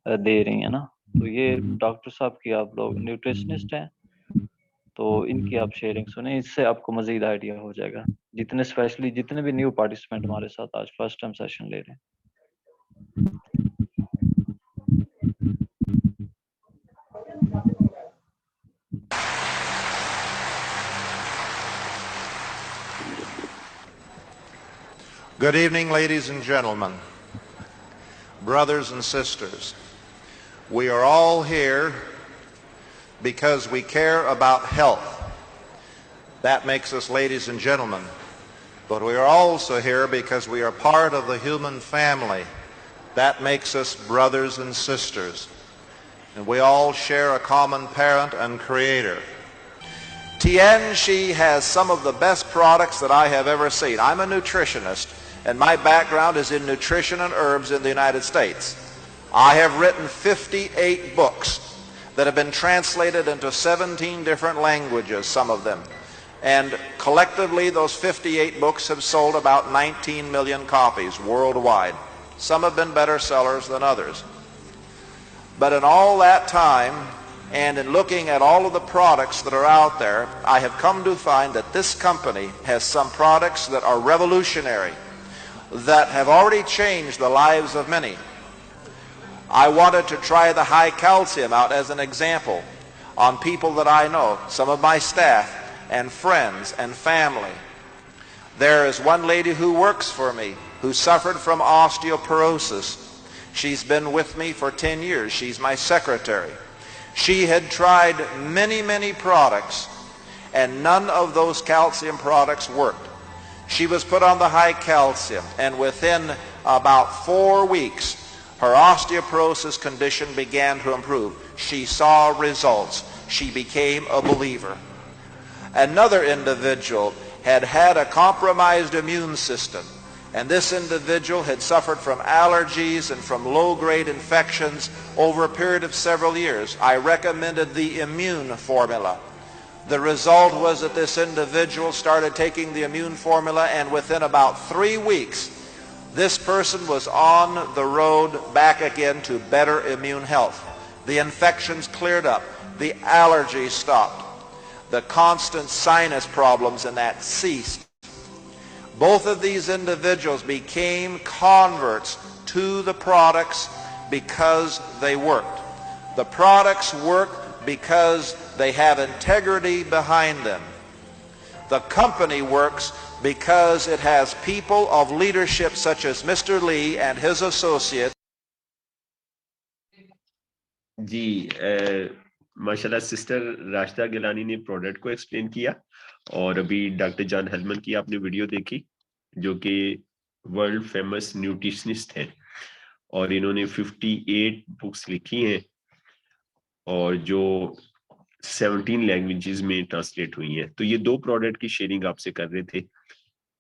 C: दे रही है ना। तो ये डॉक्टर साहब की आप लोग न्यूट्रिशनिस्ट हैं, तो इनकी आप शेयरिंग सुने, इससे आपको मजीद आइडिया हो जाएगा। जितने स्पेशली जितने भी न्यू पार्टिसिपेंट हमारे साथ आज फर्स्ट टाइम सेशन ले रहे हैं।
F: Good evening, ladies and gentlemen, brothers and sisters. We are all here because we care about health. That makes us ladies and gentlemen. But we are also here because we are part of the human family. That makes us brothers and sisters. And we all share a common parent and creator. Tianxi has some of the best products that I have ever seen. I'm a nutritionist, and my background is in nutrition and herbs in the United States. I have written 58 books that have been translated into 17 different languages, some of them. And collectively, those 58 books have sold about 19 million copies worldwide. Some have been better sellers than others. But in all that time, and in looking at all of the products that are out there, I have come to find that this company has some products that are revolutionary, that have already changed the lives of many. I wanted to try the high calcium out as an example on people that I know, some of my staff and friends and family. There is one lady who works for me who suffered from osteoporosis. She's been with me for 10 years. She's my secretary. She had tried many, many products, and none of those calcium products worked. She was put on the high calcium, and within about 4 weeks, her osteoporosis condition began to improve. She saw results. She became a believer. Another individual had had a compromised immune system, and this individual had suffered from allergies and from low-grade infections over a period of several years. I recommended the immune formula. The result was that this individual started taking the immune formula, and within about 3 weeks, this person was on the road back again to better immune health. The infections cleared up. The allergies stopped. The constant sinus problems and that ceased. Both of these individuals became converts to the products because they worked. The products work because they have integrity behind them. The company works because it has people of leadership such as Mr. Lee and his associates.
B: जी माशाल्लाह sister Rashida Gilani ने product को explain किया, और अभी doctor John हेलमन की आपने video देखी, जो कि वर्ल्ड फेमस न्यूट्रिशनिस्ट हैं, और इन्होंने 58 बुक्स लिखी हैं और जो 17 लैंग्वेजेस में ट्रांसलेट हुई हैं। तो ये 2 प्रोडक्ट की शेयरिंग आपसे कर रहे थे।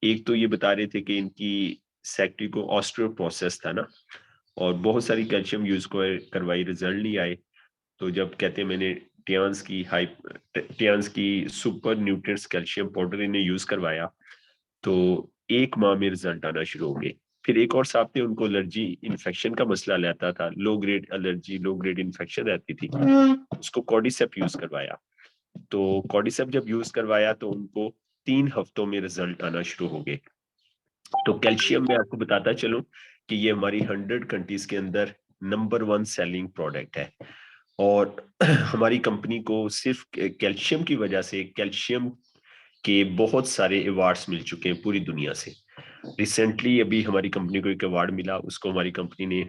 B: एक तो ये बता रहे थे कि इनकी सेक्रेटरी को ऑस्टियोपोरोसिस था ना, और बहुत सारी कैल्शियम यूज करवाई, रिजल्ट नहीं आए। तो जब कहते हैं मैंने टियान्स की सुपर न्यूट्रिएंट्स कैल्शियम पाउडर इन्हें यूज करवाया, तो 1 माह में रिजल्ट आना शुरू हो गए। फिर एक और साहब थे, उनको एलर्जी इन्फेक्शन का मसला रहता था, low grade allergy, low grade infection रहती थी, उसको कॉर्डिसेप यूज करवाया। तो कॉर्डिसेप जब यूज करवाया तो उनको 3 हफ्तों में रिजल्ट आना शुरू हो गए। तो कैल्शियम में आपको बताता चलूं कि ये हमारी 100 कंट्रीज के अंदर नंबर 1 सेलिंग प्रोडक्ट है, और हमारी कंपनी को सिर्फ कैल्शियम की वजह से कैल्शियम के बहुत सारे अवार्ड्स मिल चुके हैं पूरी दुनिया से। रिसेंटली अभी हमारी कंपनी को एक अवार्ड मिला, उसको हमारी कंपनी ने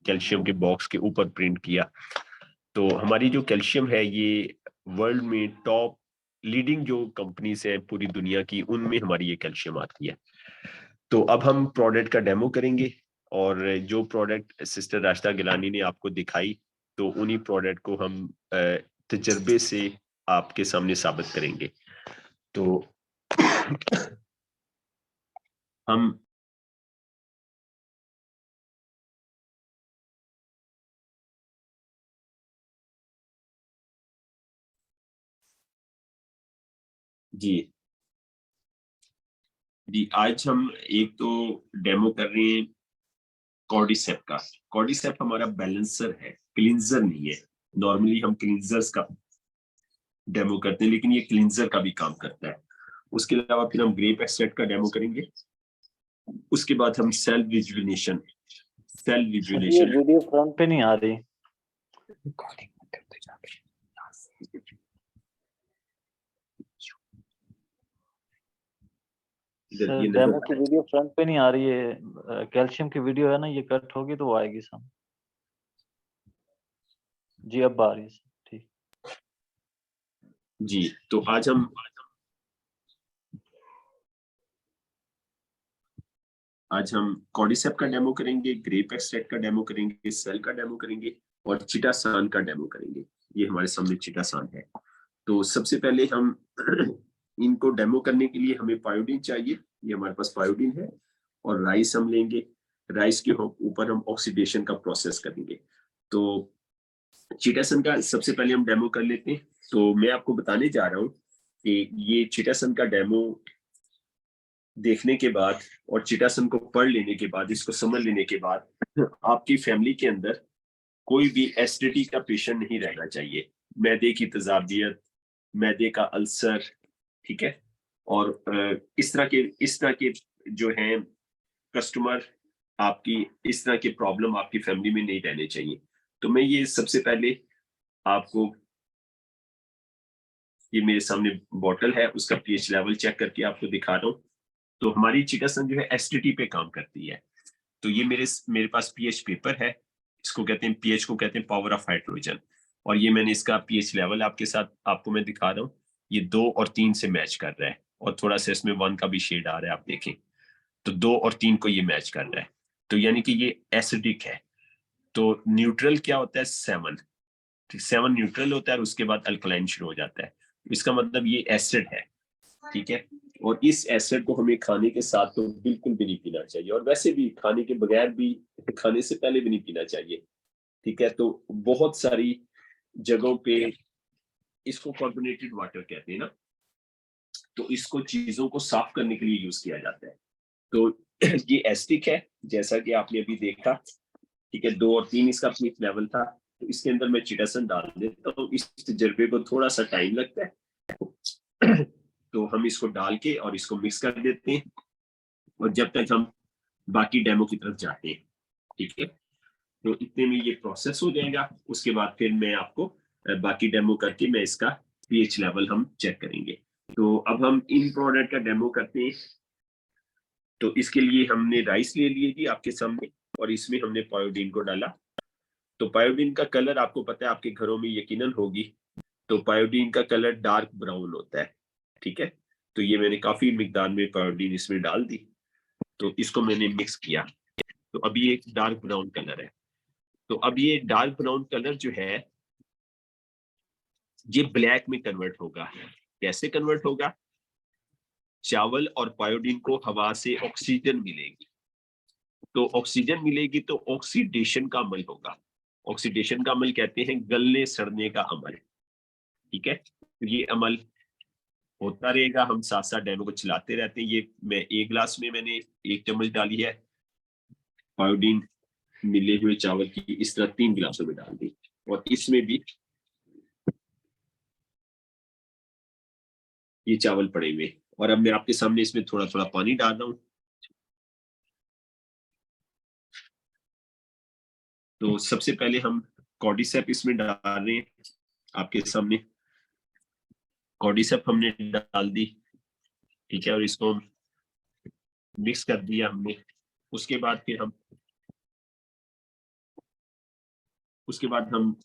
B: कैल्शियम के बॉक्स के ऊपर प्रिंट किया। तो हमारी जो कैल्शियम है ये वर्ल्ड में टॉप लीडिंग जो कंपनीज है पूरी दुनिया की, उनमें हमारी ये कैल्शियम आती है। तो अब हम प्रोडक्ट का डेमो करेंगे, और जो प्रोडक्ट सिस्टर राशिदा गिलानी ने आपको दिखाई, तो उन्हीं प्रोडक्ट को हम तजर्बे से आपके सामने साबित करेंगे। तो हम जी आज हम एक तो डेमो कर रहे हैं कॉर्डिसेप का। कॉर्डिसेप हमारा बैलेंसर है, क्लींजर नहीं है। नॉर्मली हम क्लींजर्स का डेमो करते हैं, लेकिन ये क्लींजर का भी काम करता है। उसके अलावा फिर हम ग्रेप एक्सट्रैक्ट का डेमो करेंगे। उसके बाद हम सेल विजुअलाइजेशन
C: वीडियो फ्रंट पे नहीं आ रही। डेमो की वीडियो फ्रंट पे नहीं आ रही है। कैल्शियम की वीडियो है ना, ये कट होगी तो वो आएगी सामने। जी अब आ रही है, ठीक
B: जी। तो आज हम कॉर्डिसेप का डेमो करेंगे, ग्रेप एक्सट्रैक्ट का डेमो करेंगे, सेल का डेमो करेंगे और चिटासान का डेमो करेंगे। ये हमारे सामने चिटासान है। तो सबसे पहले हम इनको डेमो करने के लिए हमें पायोडीन चाहिए, ये हमारे पास पायोडीन है, और राइस हम लेंगे। राइस के ऊपर हम ऑक्सीडेशन का प्रोसेस करेंगे। तो चिटासन का सबसे पहले हम डेमो कर लेते हैं। तो मैं आपको बताने जा रहा हूँ कि ये चिटासन का डेमो देखने के बाद और चिटासन को पढ़ लेने के बाद, इसको समझ लेने के बाद, आपकी फैमिली के अंदर कोई भी एसिडिटी का पेशेंट नहीं रहना चाहिए। मैदे की तेजाबियत, मैदे का अल्सर, ठीक है, और इस तरह के जो हैं कस्टमर, आपकी इस तरह के प्रॉब्लम आपकी फैमिली में नहीं रहने चाहिए। तो मैं ये सबसे पहले आपको, ये मेरे सामने बॉटल है, उसका पीएच लेवल चेक करके आपको दिखा रहा हूँ। तो हमारी चिटासन जो है एसिडिटी पे काम करती है। तो ये मेरे पास पीएच पेपर है, इसको कहते हैं, पीएच को कहते हैं पावर ऑफ हाइड्रोजन, और ये मैंने इसका पीएच लेवल आपके साथ आपको मैं दिखा रहा हूँ। ये 2 और 3 से मैच कर रहा है, और थोड़ा सा इसमें 1 का भी शेड आ रहा है, आप देखें तो 2 और 3 को ये मैच कर रहा है। तो यानी कि ये एसिडिक है। तो न्यूट्रल क्या होता है? 7, 7 न्यूट्रल होता है, और उसके बाद अल्कलाइन शुरू हो जाता है। इसका मतलब ये एसिड है, ठीक है। और इस एसिड को हमें खाने के साथ तो बिल्कुल भी नहीं पीना चाहिए, और वैसे भी खाने के बगैर भी, खाने से पहले भी नहीं पीना चाहिए, ठीक है। तो बहुत सारी जगहों पे इसको कार्बोनेटेड वाटर कहते हैं ना, तो इसको चीजों को साफ करने के लिए यूज किया जाता है। तो ये एसिडिक है, जैसा कि आपने अभी देखा, ठीक है। 2 और 3 इसका पीएच लेवल था। तो इसके अंदर मैं चिटासन डाल देता हूँ। इस तजर्बे को थोड़ा सा टाइम लगता है, तो हम इसको डाल के और इसको मिक्स कर देते हैं, और जब तक हम बाकी डेमो की तरफ जाते हैं, ठीक है। तो इतने में ये प्रोसेस हो जाएगा। उसके बाद फिर मैं आपको बाकी डेमो करके मैं इसका पीएच लेवल हम चेक करेंगे। तो अब हम इन प्रोडक्ट का डेमो करते हैं। तो इसके लिए हमने राइस ले लिए जी आपके सामने, और इसमें हमने पायोडीन को डाला। तो पायोडीन का कलर आपको पता है, आपके घरों में यकीनन होगी। तो पायोडीन का कलर डार्क ब्राउन होता है, ठीक है। तो ये मैंने काफी मिकदार में पायोडीन इसमें डाल दी। तो इसको मैंने मिक्स किया। तो अभी ये डार्क ब्राउन कलर है। तो अब ये डार्क ब्राउन कलर जो है ये ब्लैक में कन्वर्ट होगा। कैसे कन्वर्ट होगा? चावल और पायोडीन को हवा से ऑक्सीजन मिलेगी। तो ऑक्सीजन मिलेगी तो ऑक्सीडेशन का अमल होगा। ऑक्सीडेशन का अमल कहते हैं गलने सड़ने का अमल, ठीक है। ये अमल होता रहेगा, हम साथ साथ डेमो को चलाते रहते हैं। ये मैं एक गिलास में मैंने 1 चम्मच डाली है पायोडीन मिले हुए चावल की, इस तरह 3 गिलासों में डाल दी, और इसमें भी ये चावल पड़े हुए। और अब मैं आपके सामने इसमें थोड़ा थोड़ा पानी डाल रहा हूँ। तो सबसे पहले हम कॉर्डिसेप इसमें डाल रहे हैं आपके सामने। कॉर्डिसेप हमने डाल दी, ठीक है, और इसको मिक्स कर दिया हमने। उसके बाद हम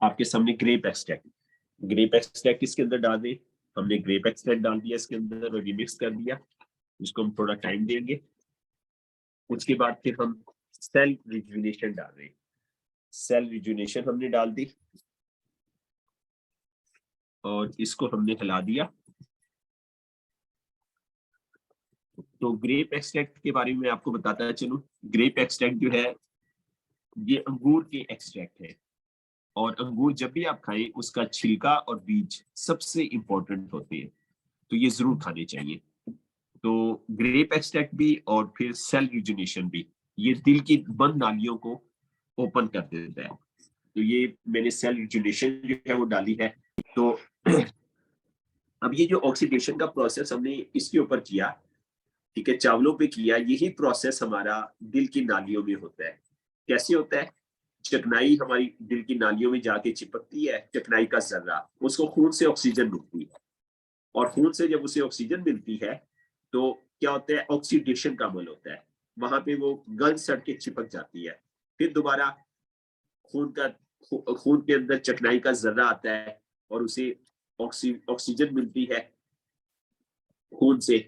B: आपके सामने ग्रेप एक्सट्रैक्ट इसके अंदर डाल दें। हमने ग्रेप एक्सट्रैक्ट डाल दिया इसके अंदर और मिक्स कर दिया। इसको हम थोड़ा टाइम देंगे। उसके बाद फिर हम सेल रिजुविनेशन डाल रहे हैं। सेल रिजुविनेशन हमने डाल दी और इसको हमने हिला दिया। तो ग्रेप एक्सट्रैक्ट के बारे में आपको बताता चलूं। ग्रेप एक्सट्रैक्ट जो है ये अंगूर के एक्सट्रैक्ट है, और अंगूर जब भी आप खाएं उसका छिलका और बीज सबसे इंपॉर्टेंट होते हैं, तो ये जरूर खाने चाहिए। तो ग्रेप एक्सट्रैक्ट भी और फिर सेल रिजुविनेशन भी, ये दिल की बंद नालियों को ओपन कर देता है। तो ये मैंने सेल रिजुविनेशन जो है वो डाली है। तो अब ये जो ऑक्सीडेशन का प्रोसेस हमने इसके ऊपर किया, ठीक है, चावलों पे किया, यही प्रोसेस हमारा दिल की नालियों में होता है। कैसे होता है? चिकनाई हमारी दिल की नालियों में जाके चिपकती है, चिकनाई का जर्रा, उसको खून से ऑक्सीजन मिलती है, और खून से जब उसे ऑक्सीजन मिलती है तो क्या होता है? ऑक्सीडेशन का अमल होता है। वहां पे वो गल सड़ के चिपक जाती है। फिर दोबारा खून के अंदर चिकनाई का जर्रा आता है और उसे ऑक्सीजन मिलती है खून से,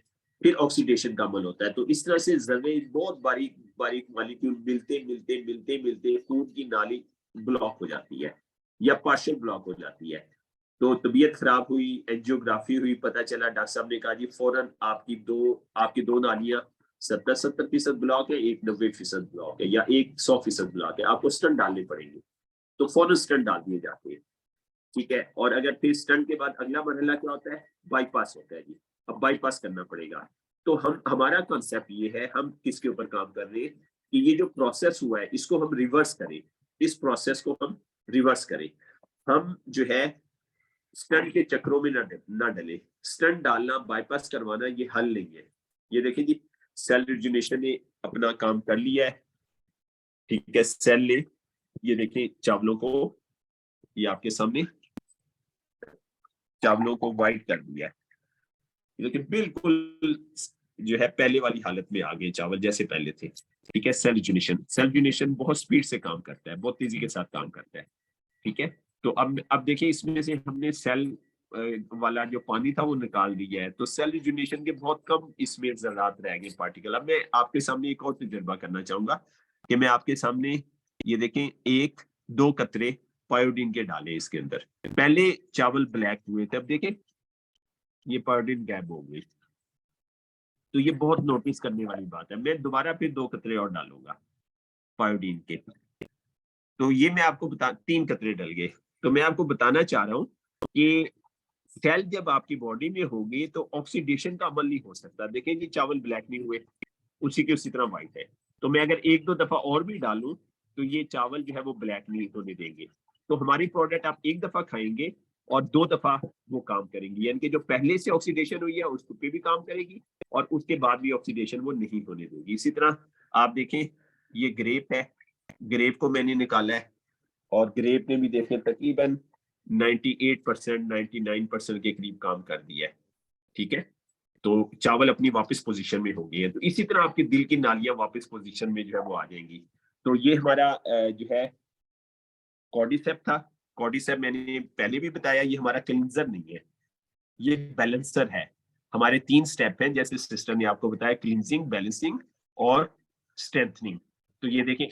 B: फिर ऑक्सीडेशन का अमल होता है। तो इस तरह से जर्रे बहुत बारीक बारीक मॉलिक्यूल मिलते खून की नाली ब्लॉक हो जाती है या पार्शियल ब्लॉक हो जाती है। तो तबीयत खराब हुई, एंजियोग्राफी हुई, पता चला, डॉक्टर साहब ने कहा जी फौरन आपकी दो नालियां 70% ब्लॉक है, एक 90% ब्लॉक है, या एक 100% ब्लॉक है, आपको स्टंट डालने पड़ेंगे। तो फौरन स्टंट डाल दिए जाते हैं, ठीक है। और अगर फिर स्टंट के बाद अगला मरहला क्या होता है, बाईपास होता है जी। अब बाईपास करना पड़ेगा। तो हमारा कॉन्सेप्ट ये है, हम किसके ऊपर काम कर रहे हैं कि ये जो प्रोसेस हुआ है इसको हम रिवर्स करें, इस प्रोसेस को हम रिवर्स करें। हम जो है स्टंट के चक्रों में ना डले। स्टंट डालना, बाईपास करवाना ये हल नहीं है। ये देखिए जी, सेल रिजुनेशन ने अपना काम कर लिया है, ठीक है। सेल ने, ये देखिए चावलों को, ये आपके सामने चावलों को वाइट कर दिया है, लेकिन बिल्कुल जो है पहले वाली हालत में आ गए चावल जैसे पहले थे, ठीक है। सेल रिजुनेशन बहुत स्पीड से काम करता है, बहुत तेजी के साथ काम करता है, ठीक है। तो अब देखिए, इसमें से हमने सेल वाला जो पानी था वो निकाल दिया है, तो सेल रिजुनेशन के बहुत कम इसमें ज़रात रह गए, पार्टिकल। अब मैं आपके सामने एक और तजुर्बा करना चाहूंगा कि मैं आपके सामने ये देखें, 1-2 कतरे पायोडीन के डाले इसके अंदर। पहले चावल ब्लैक हुए थे, अब देखें ये पायोडीन गैप हो गई। तो ये बहुत नोटिस करने वाली बात है। मैं दोबारा फिर 2 कतरे और डालूंगा पायोडीन के। तो ये मैं आपको 3 कतरे डल गए। तो मैं आपको बताना चाह रहा हूँ कि सेल जब आपकी बॉडी में होगी तो ऑक्सीडेशन का अमल नहीं हो सकता। देखिए जी, चावल ब्लैक नहीं हुए, उसी के उसी तरह व्हाइट है। तो मैं अगर 1-2 दफा और भी डालूं तो ये चावल जो है वो ब्लैक नहीं होने देंगे। तो हमारी प्रोडक्ट आप 1 दफा खाएंगे और 2 दफा वो काम करेंगी, यानी कि जो पहले से ऑक्सीडेशन हुई है उस पे भी काम करेगी और उसके बाद भी ऑक्सीडेशन वो नहीं होने देगी। इसी तरह आप देखें, ये ग्रेप है, ग्रेप को मैंने निकाला है और ग्रेप ने भी देखें तकरीबन 98% 99% के करीब काम कर दिया है, ठीक है। तो चावल अपनी वापस पोजीशन में हो गए हैं। तो इसी तरह आपके दिल की नालियां वापस पोजीशन में जो है वो आ जाएंगी। तो ये हमारा जो है कॉर्डिसेप था। कॉर्डिसेप मैंने पहले भी बताया, ये हमारा क्लींजर नहीं है, ये बैलेंसर है। हमारे 3 स्टेप हैं, जैसे सिस्टर ने आपको बताया, क्लींजिंग, बैलेंसिंग और स्ट्रेंथनिंग। तो ये देखें,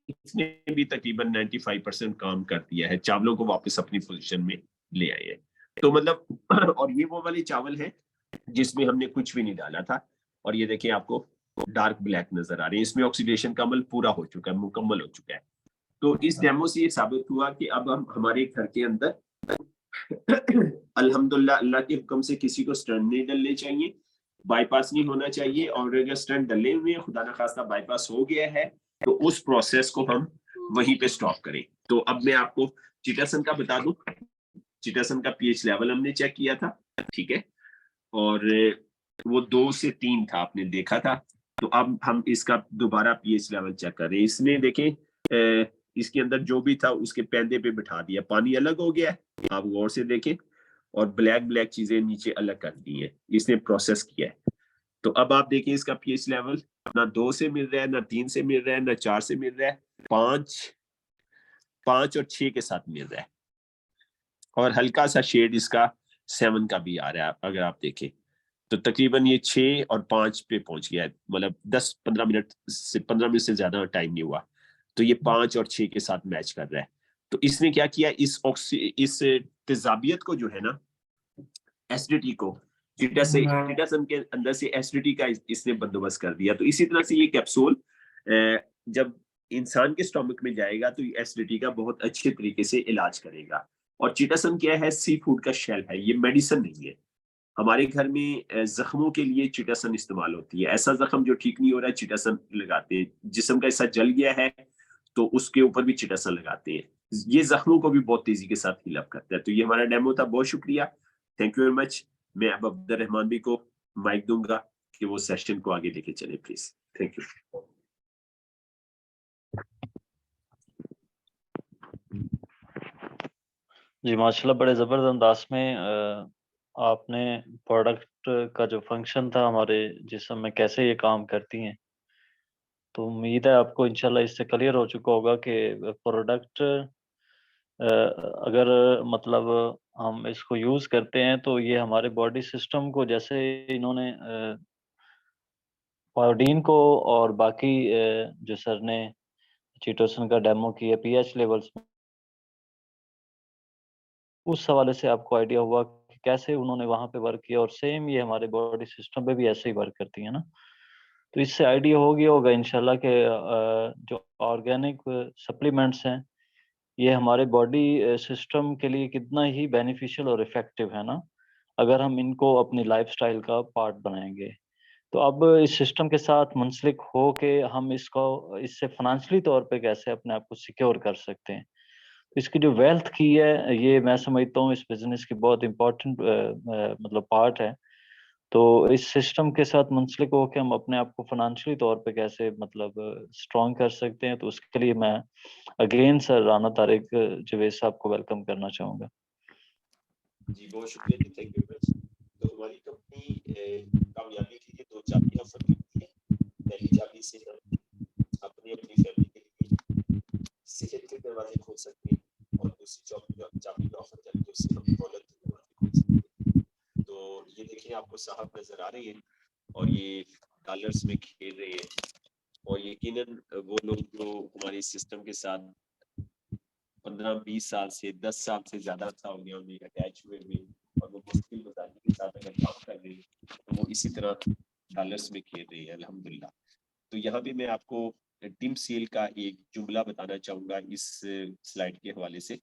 B: इसने भी तकरीबन 95% काम कर दिया है, चावलों को वापस अपनी पोजीशन में ले आए हैं। तो मतलब और ये वो वाले चावल हैं जिसमें हमने कुछ भी नहीं डाला था, और ये देखिए आपको डार्क ब्लैक नजर आ रहे हैं। इसमें ऑक्सीडेशन का अमल पूरा हो चुका है, मुकम्मल हो चुका है। तो इस डेमो से ये साबित हुआ कि अब हम हमारे घर के अंदर अल्हम्दुलिल्लाह अल्लाह के हुक्म से किसी को स्टंट नहीं डलने चाहिए, बाईपास नहीं होना चाहिए। और अगर स्टंट डले हुए खुदा न खास्ता बाईपास हो गया है तो उस प्रोसेस को हम वहीं पे स्टॉप करें। तो अब मैं आपको चिटासन का बता दूं। चिटासन का पीएच लेवल हमने चेक किया था, ठीक है, और वो 2 से 3 था, आपने देखा था। तो अब हम इसका दोबारा पीएच लेवल चेक कर रहे हैं। इसने देखें इसके अंदर जो भी था उसके पैदे पे बिठा दिया, पानी अलग हो गया है, आप गौर से देखें, और ब्लैक ब्लैक चीजें नीचे अलग कर दी है, इसने प्रोसेस किया है। तो अब आप देखिए इसका पीएच लेवल ना 2 से मिल रहा है, ना 3 से मिल रहा है, ना 4 से मिल रहा है, 5 और 6 के साथ मिल रहा है, और हल्का सा शेड इसका 7 का भी आ रहा है। अगर आप देखें तो तकरीबन ये 6 और 5 पे पहुंच गया है, मतलब 10-15 मिनट से 15 मिनट से ज्यादा टाइम नहीं हुआ। तो ये 5 और 6 के साथ मैच कर रहा है। तो इसने क्या किया, इस तेजाबियत को जो है ना, एसिडिटी को, चिटासन के अंदर से एसिडिटी का इसने बंदोबस्त कर दिया। तो इसी तरह से ये कैप्सूल जब इंसान के स्टोमक में जाएगा तो ये एसिडिटी का बहुत अच्छे तरीके से इलाज करेगा। और चिटासन क्या है, सी फूड का शेल है, ये मेडिसिन नहीं है। हमारे घर में जख्मों के लिए चिटासन इस्तेमाल होती है। ऐसा जख्म जो ठीक नहीं हो रहा है, चिटासन लगाते हैं। जिस्म का हिस्सा जल गया है तो उसके ऊपर भी चिटासन लगाते हैं। ये जख्मों को भी बहुत तेजी के साथ हील अप करता है। तो ये हमारा डेमो था, बहुत शुक्रिया, थैंक यू वेरी मच। मैं अब अब्दुल रहमान भी को माइक दूंगा कि वो सेशन को आगे लेके चले, प्लीज, थैंक यू।
C: जी माशाल्लाह, बड़े ज़बरदस्त अंदाज में आपने प्रोडक्ट का जो फंक्शन था हमारे जिस्म में कैसे ये काम करती हैं, तो उम्मीद है आपको इंशाल्लाह इससे क्लियर हो चुका होगा कि प्रोडक्ट अगर मतलब हम इसको यूज़ करते हैं तो ये हमारे बॉडी सिस्टम को, जैसे इन्होंने पायोडीन को और बाकी जो सर ने चिटोसन का डेमो किया, पीएच लेवल्स उस हवाले से आपको आइडिया हुआ कि कैसे उन्होंने वहाँ पे वर्क किया, और सेम ये हमारे बॉडी सिस्टम पे भी ऐसे ही वर्क करती है ना। तो इससे आइडिया हो गया होगा इंशाल्लाह कि जो ऑर्गेनिक सप्लीमेंट्स हैं ये हमारे बॉडी सिस्टम के लिए कितना ही बेनिफिशियल और इफेक्टिव है ना, अगर हम इनको अपनी लाइफस्टाइल का पार्ट बनाएंगे। तो अब इस सिस्टम के साथ मुंसलिक हो के हम इसको इससे फाइनेंशियली तौर पे कैसे अपने आप को सिक्योर कर सकते हैं। तो इसकी जो वेल्थ की है ये मैं समझता हूँ इस बिजनेस की बहुत इम्पोर्टेंट मतलब पार्ट है। तो इस सिस्टम के साथ मुंसलिक होके हम अपने आप को फाइनेंशियली तौर पे कैसे मतलब स्ट्रॉन्ग कर सकते हैं, तो उसके लिए मैं अगेन सर राना तारिक जवेद साहब को वेलकम करना चाहूँगा।
B: जी बहुत शुक्रिया जी, थैंक यू वेरी मच। तो हमारी कंपनी कामयाबी के लिए 2 चाबियां ऑफर करती है। पहली चाबी से हम अपनी फैमिली के लिए सेहत के दरवाजे खोल सकते हैं, और दूसरी चाबी का ऑफर करके उससे हम दौलत के दरवाजे खोल सकते हैं। तो ये देखिए आपको साहब नजर आ रहे हैं और ये डॉलर्स में खेल रहे हैं, और यकीनन वो लोग जो हमारे सिस्टम के साथ 15-20 साल से 10 साल से ज्यादा अच्छा हो गया उन्हें अटैच हुए हुए, और वो मुश्किल मसाइल के साथ अगर काम कर रहे हैं तो वो इसी तरह डॉलर्स में खेल रहे हैं अल्हम्दुलिल्लाह। तो यहाँ पे मैं आपको टिम सेल का एक जुमला बताना चाहूंगा इस स्लाइड के हवाले से,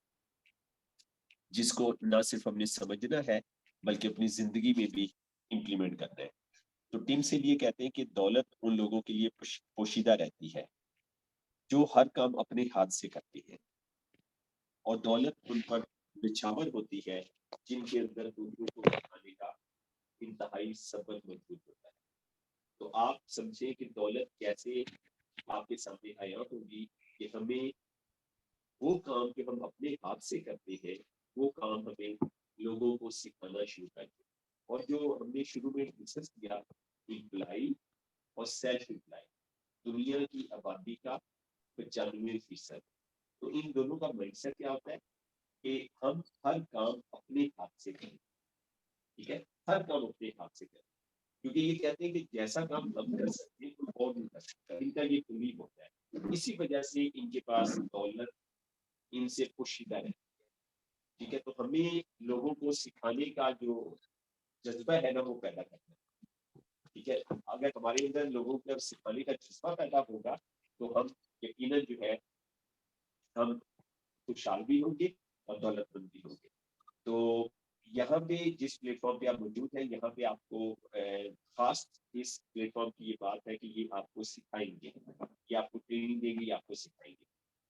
B: जिसको ना सिर्फ हमने समझना है बल्कि अपनी जिंदगी में भी इम्प्लीमेंट करना है। तो टिम सेल ये कहते हैं कि दौलत उन लोगों के लिए पोशीदा रहती है जो हर काम अपने हाथ से करते हैं, और दौलत उन पर निछावर होती है जिनके अंदर दूसरों को सिखाने का इंतहाई सब्र मौजूद होता है। तो आप समझे कि दौलत कैसे आपके सामने आया होगी कि हमें वो काम जो हम अपने हाथ से करते हैं वो काम हमें लोगों को सिखाना शुरू कर दें। और जो हमने शुरू में डिस्कस किया इम्प्लाई और सेल्फ इम्प्लाई, दुनिया की आबादी का 95%, तो इन दोनों का माइंडसेट क्या होता है कि हम हर काम अपने हाथ से करें। ठीक है, हर काम अपने हाथ से करें, क्योंकि ये कहते हैं कि जैसा काम हम कर सकते हैं कोई और नहीं कर सकता, इनका ये बिलीव होता है। इसी वजह से इनके पास दौलत इनसे पोशीदा है। ठीक है, तो हमें लोगों को सिखाने का जो जज्बा है ना वो पैदा करना है। ठीक है, अगर हमारे अंदर लोगों को सिखाने का जज्बा पैदा होगा तो हम यकीनन जो है हम खुशहाल भी होंगे और दौलतमंद भी होंगे। तो यहाँ पे जिस प्लेटफॉर्म पे आप मौजूद हैं, यहाँ पे आपको खास इस प्लेटफॉर्म की ये बात है कि ये आपको सिखाएंगे, ये आपको ट्रेनिंग देंगे, ये आपको सिखाएंगे।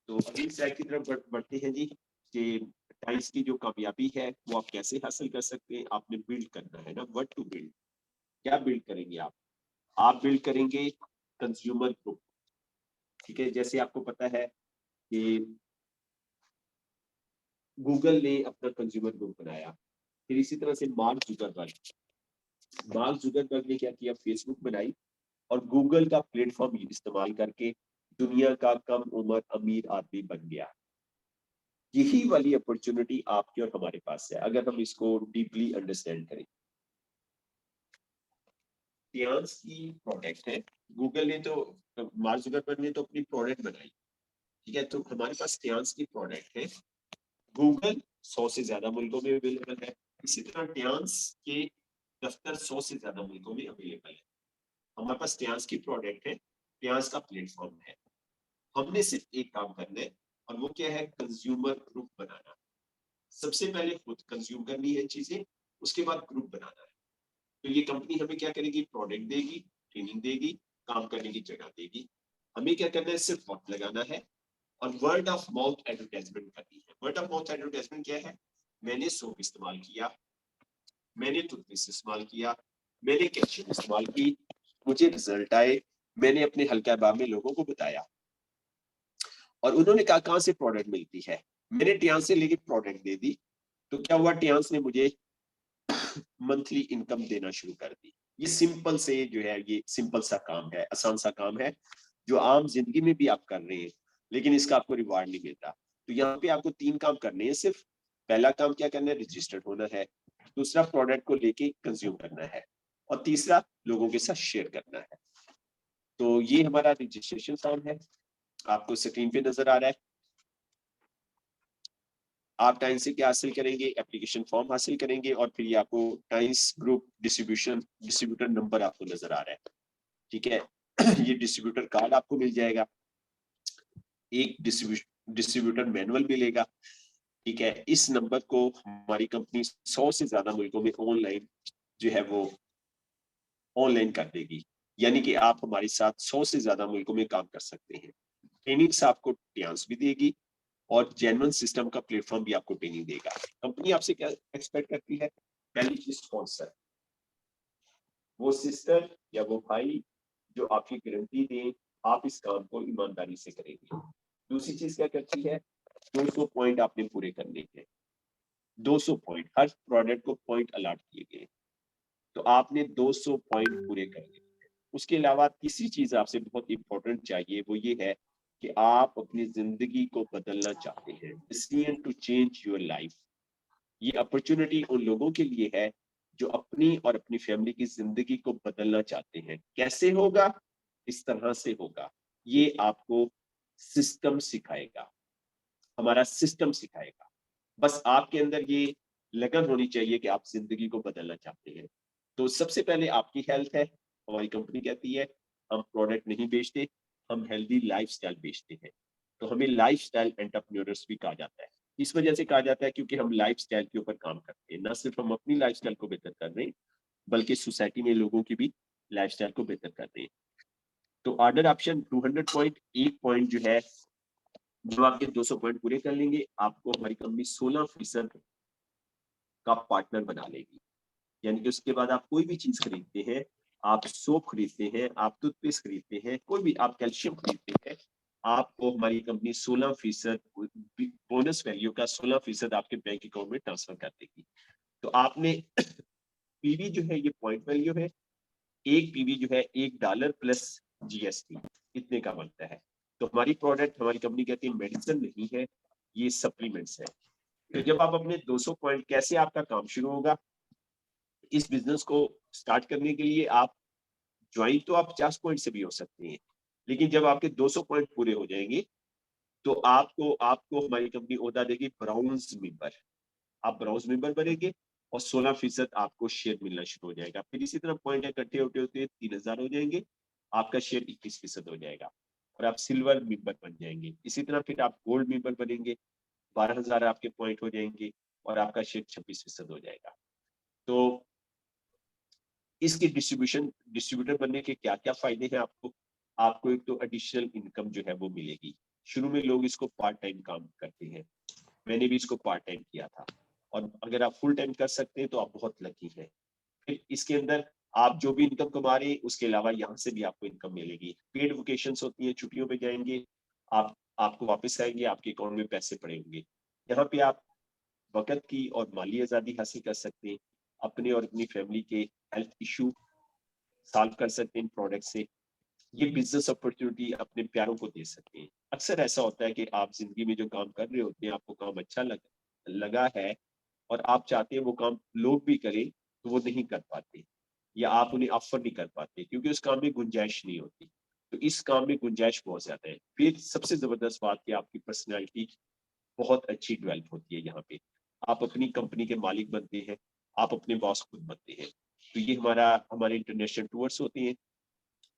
B: तो अगली स्लाइड की तरफ बढ़ते हैं जी, कि टाइम्स की जो कामयाबी है वो आप कैसे हासिल कर सकते हैं। आपने बिल्ड करना है ना, व्हाट टू बिल्ड, क्या बिल्ड करेंगे आप बिल्ड करेंगे कंज्यूमर ग्रुप। ठीक है, जैसे आपको पता है कि गूगल ने अपना कंज्यूमर ग्रुप बनाया, फिर इसी तरह से मार्क जुकरबर्ग ने क्या किया, फेसबुक बनाई, और गूगल का प्लेटफॉर्म इस्तेमाल करके दुनिया का कम उम्र अमीर आदमी बन गया। यही वाली अपॉर्चुनिटी आपके और हमारे पास है अगर हम इसको डीपली अंडरस्टैंड करें। टियान्स की प्रोडक्ट है, गूगल ने तो, मार्क जुकरबर्ग ने तो अपनी प्रोडक्ट बनाई। ठीक है, तो हमारे पास टियान्स की प्रोडक्ट है, गूगल 100 से ज्यादा मुल्कों में अवेलेबल है, इसी तरह टियान्स के दफ्तर 100 से ज्यादा मुल्कों में अवेलेबल है। हमारे पास टियान्स की प्रोडक्ट है, टियान्स का प्लेटफॉर्म है, हमने सिर्फ एक काम करना है, और वो क्या है, कंज्यूमर ग्रुप बनाना। सबसे पहले खुद कंज्यूम करनी है चीजें, उसके बाद ग्रुप बनाना है। तो ये कंपनी हमें क्या करेगी, प्रोडक्ट देगी, ट्रेनिंग देगी, काम करने की जगह देगी। हमें क्या करना है, सिर्फ वक्त लगाना है और वर्ड ऑफ माउथ एडवर्टाइजमेंट करनी है। वर्ड ऑफ माउथ एडवर्टाइजमेंट क्या है, मैंने सोप इस्तेमाल किया, मैंने टूथपेस्ट इस्तेमाल किया, मैंने कैल्शियम इस्तेमाल की, मुझे रिजल्ट आए, मैंने अपने हल्का बाब में लोगों को बताया, और उन्होंने कहा कहां से प्रोडक्ट मिलती है, मैंने टियान्स से लेके प्रोडक्ट दे दी, तो क्या हुआ, टियान्स ने मुझे मंथली इनकम देना शुरू कर दी। ये सिंपल से जो है, ये सिंपल सा काम है, आसान सा काम है, जो आम जिंदगी में भी आप कर रहे हैं, लेकिन इसका आपको रिवार्ड नहीं मिलता। तो यहाँ पे आपको 3 काम करने हैं सिर्फ। पहला काम क्या करना है, रजिस्टर्ड होना है, दूसरा प्रोडक्ट को लेके कंज्यूम करना है, और तीसरा लोगों के साथ शेयर करना है। तो ये हमारा रजिस्ट्रेशन फॉर्म है, आपको स्क्रीन पे नजर आ रहा है। आप टाइम्स से क्या हासिल करेंगे, एप्लीकेशन फॉर्म हासिल करेंगे और फिर ये आपको टाइम्स ग्रुप डिस्ट्रीब्यूटर नंबर आपको नजर आ रहा है, ठीक है। ये डिस्ट्रीब्यूटर कार्ड आपको मिल जाएगा, एक डिस्ट्रीब्यूटर मैनुअल मिलेगा, ठीक है। इस नंबर को हमारी कंपनी 100 से ज्यादा मुल्कों में ऑनलाइन जो है वो ऑनलाइन कर देगी, यानी कि आप हमारे साथ 100 से ज्यादा मुल्कों में काम कर सकते हैं। ट्रेनिंग्स आपको टियान्स भी देगी और जेन्युइन सिस्टम का प्लेटफॉर्म भी आपको ट्रेनिंग देगा। कंपनी आपसे क्या एक्सपेक्ट करती है, पहली स्पॉन्सर, वो सिस्टर या वो भाई जो आपकी गारंटी दें आप इस काम को ईमानदारी से करेंगे। दूसरी चीज क्या करती है, 200 पॉइंट आपने पूरे करने हैं, 200 पॉइंट, हर प्रोडक्ट को पॉइंट अलॉट किए गए, तो आपने 200 पॉइंट पूरे करने। उसके अलावा तीसरी चीज आपसे बहुत इंपॉर्टेंट चाहिए, वो ये है कि आप अपनी जिंदगी को बदलना चाहते हैं, decision to change your life. ये अपॉर्चुनिटी उन लोगों के लिए है जो अपनी और अपनी फैमिली की जिंदगी को बदलना चाहते हैं। कैसे होगा, इस तरह से होगा, ये आपको सिस्टम सिखाएगा, हमारा सिस्टम सिखाएगा। बस आपके अंदर ये लगन होनी चाहिए कि आप जिंदगी को बदलना चाहते हैं। तो सबसे पहले आपकी हेल्थ है। हमारी कंपनी कहती है हम प्रोडक्ट नहीं बेचते, हम हेल्दी लाइफस्टाइल बेचते हैं। तो हमें लाइफस्टाइल एंटरप्रेन्योर्स भी कहा जाता है। इस वजह से कहा जाता है क्योंकि हम लाइफस्टाइल के ऊपर काम करते हैं, न सिर्फ हम अपनी लाइफस्टाइल को बेहतर कर रहे हैं बल्कि सोसाइटी में लोगों की भी लाइफस्टाइल को बेहतर कर रहे हैं। तो ऑर्डर ऑप्शन 200 पॉइंट, एक पॉइंट जो है, जब आपके 200 पॉइंट पूरे कर लेंगे आपको हमारी कंपनी 16% का पार्टनर बना लेगी। यानी कि उसके बाद आप कोई भी चीज खरीदते हैं, आप सोप खरीदते हैं, आप टूथपेस्ट खरीदते हैं, कोई भी आप कैल्शियम खरीदते हैं, आपको हमारी कंपनी 16% बोनस वैल्यू का 16% आपके बैंक अकाउंट में ट्रांसफर कर देगी। तो आपने पीवी जो है ये पॉइंट वैल्यू है, एक पीवी जो है $1 प्लस जीएसटी इतने का बनता है। तो हमारी प्रोडक्ट, हमारी कंपनी कहती है मेडिसिन नहीं है, ये सप्लीमेंट्स है। तो जब आप अपने 200 पॉइंट, कैसे आपका काम शुरू होगा, इस बिजनेस को स्टार्ट करने के लिए आप ज्वाइन तो आप 50 पॉइंट से भी हो सकते हैं, लेकिन जब आपके 200 पॉइंट पूरे हो जाएंगे तो आपको आपको हमारी कंपनी ओहदा देगी ब्राउन्स मेंबर। आप ब्राउन्स मेंबर बनेंगे और 16% आपको शेयर मिलना शुरू हो जाएगा। फिर इसी तरह पॉइंट इकट्ठे होते होते 3000 हो जाएंगे, आपका शेयर 21% हो जाएगा और आप सिल्वर मेंबर बन जाएंगे। इसी तरह फिर आप गोल्ड मेंबर बनेंगे, 12,000 आपके पॉइंट हो जाएंगे और आपका शेयर 26% हो जाएगा। तो इसके डिस्ट्रीब्यूटर बनने के क्या क्या फायदे हैं आपको, आपको एक तो एडिशनल इनकम जो है वो मिलेगी। शुरू में लोग इसको पार्ट टाइम काम करते हैं, मैंने भी इसको पार्ट टाइम किया था, और अगर आप फुल टाइम कर सकते हैं तो आप बहुत लकी हैं। फिर इसके अंदर आप जो भी इनकम कमा रहे हैं उसके अलावा यहाँ से भी आपको इनकम मिलेगी। पेड वेकेशंस होती है, छुट्टियों पे जाएंगे आपको वापस आएंगे, आपके अकाउंट में पैसे पड़े होंगे। यहाँ पे आप वक्त की और माली आज़ादी हासिल कर सकते हैं, अपने और अपनी फैमिली के हेल्थ इशू सॉल्व कर सकते हैं इन प्रोडक्ट से। ये बिजनेस अपॉर्चुनिटी अपने प्यारों को दे सकते हैं। अक्सर ऐसा होता है कि आप जिंदगी में जो काम कर रहे होते हैं, आपको काम अच्छा लगा है और आप चाहते हैं वो काम लोग भी करें, तो वो नहीं कर पाते या आप उन्हें ऑफर नहीं कर पाते क्योंकि उस काम में गुंजाइश नहीं होती। तो इस काम में गुंजाइश बहुत ज्यादा है। फिर सबसे जबरदस्त बात कि आपकी पर्सनैलिटी बहुत अच्छी डेवलप होती है। यहाँ पे आप अपनी कंपनी के मालिक बनते हैं, आप अपने बॉस खुद बनते हैं। तो ये हमारे इंटरनेशनल टूर्स होते हैं,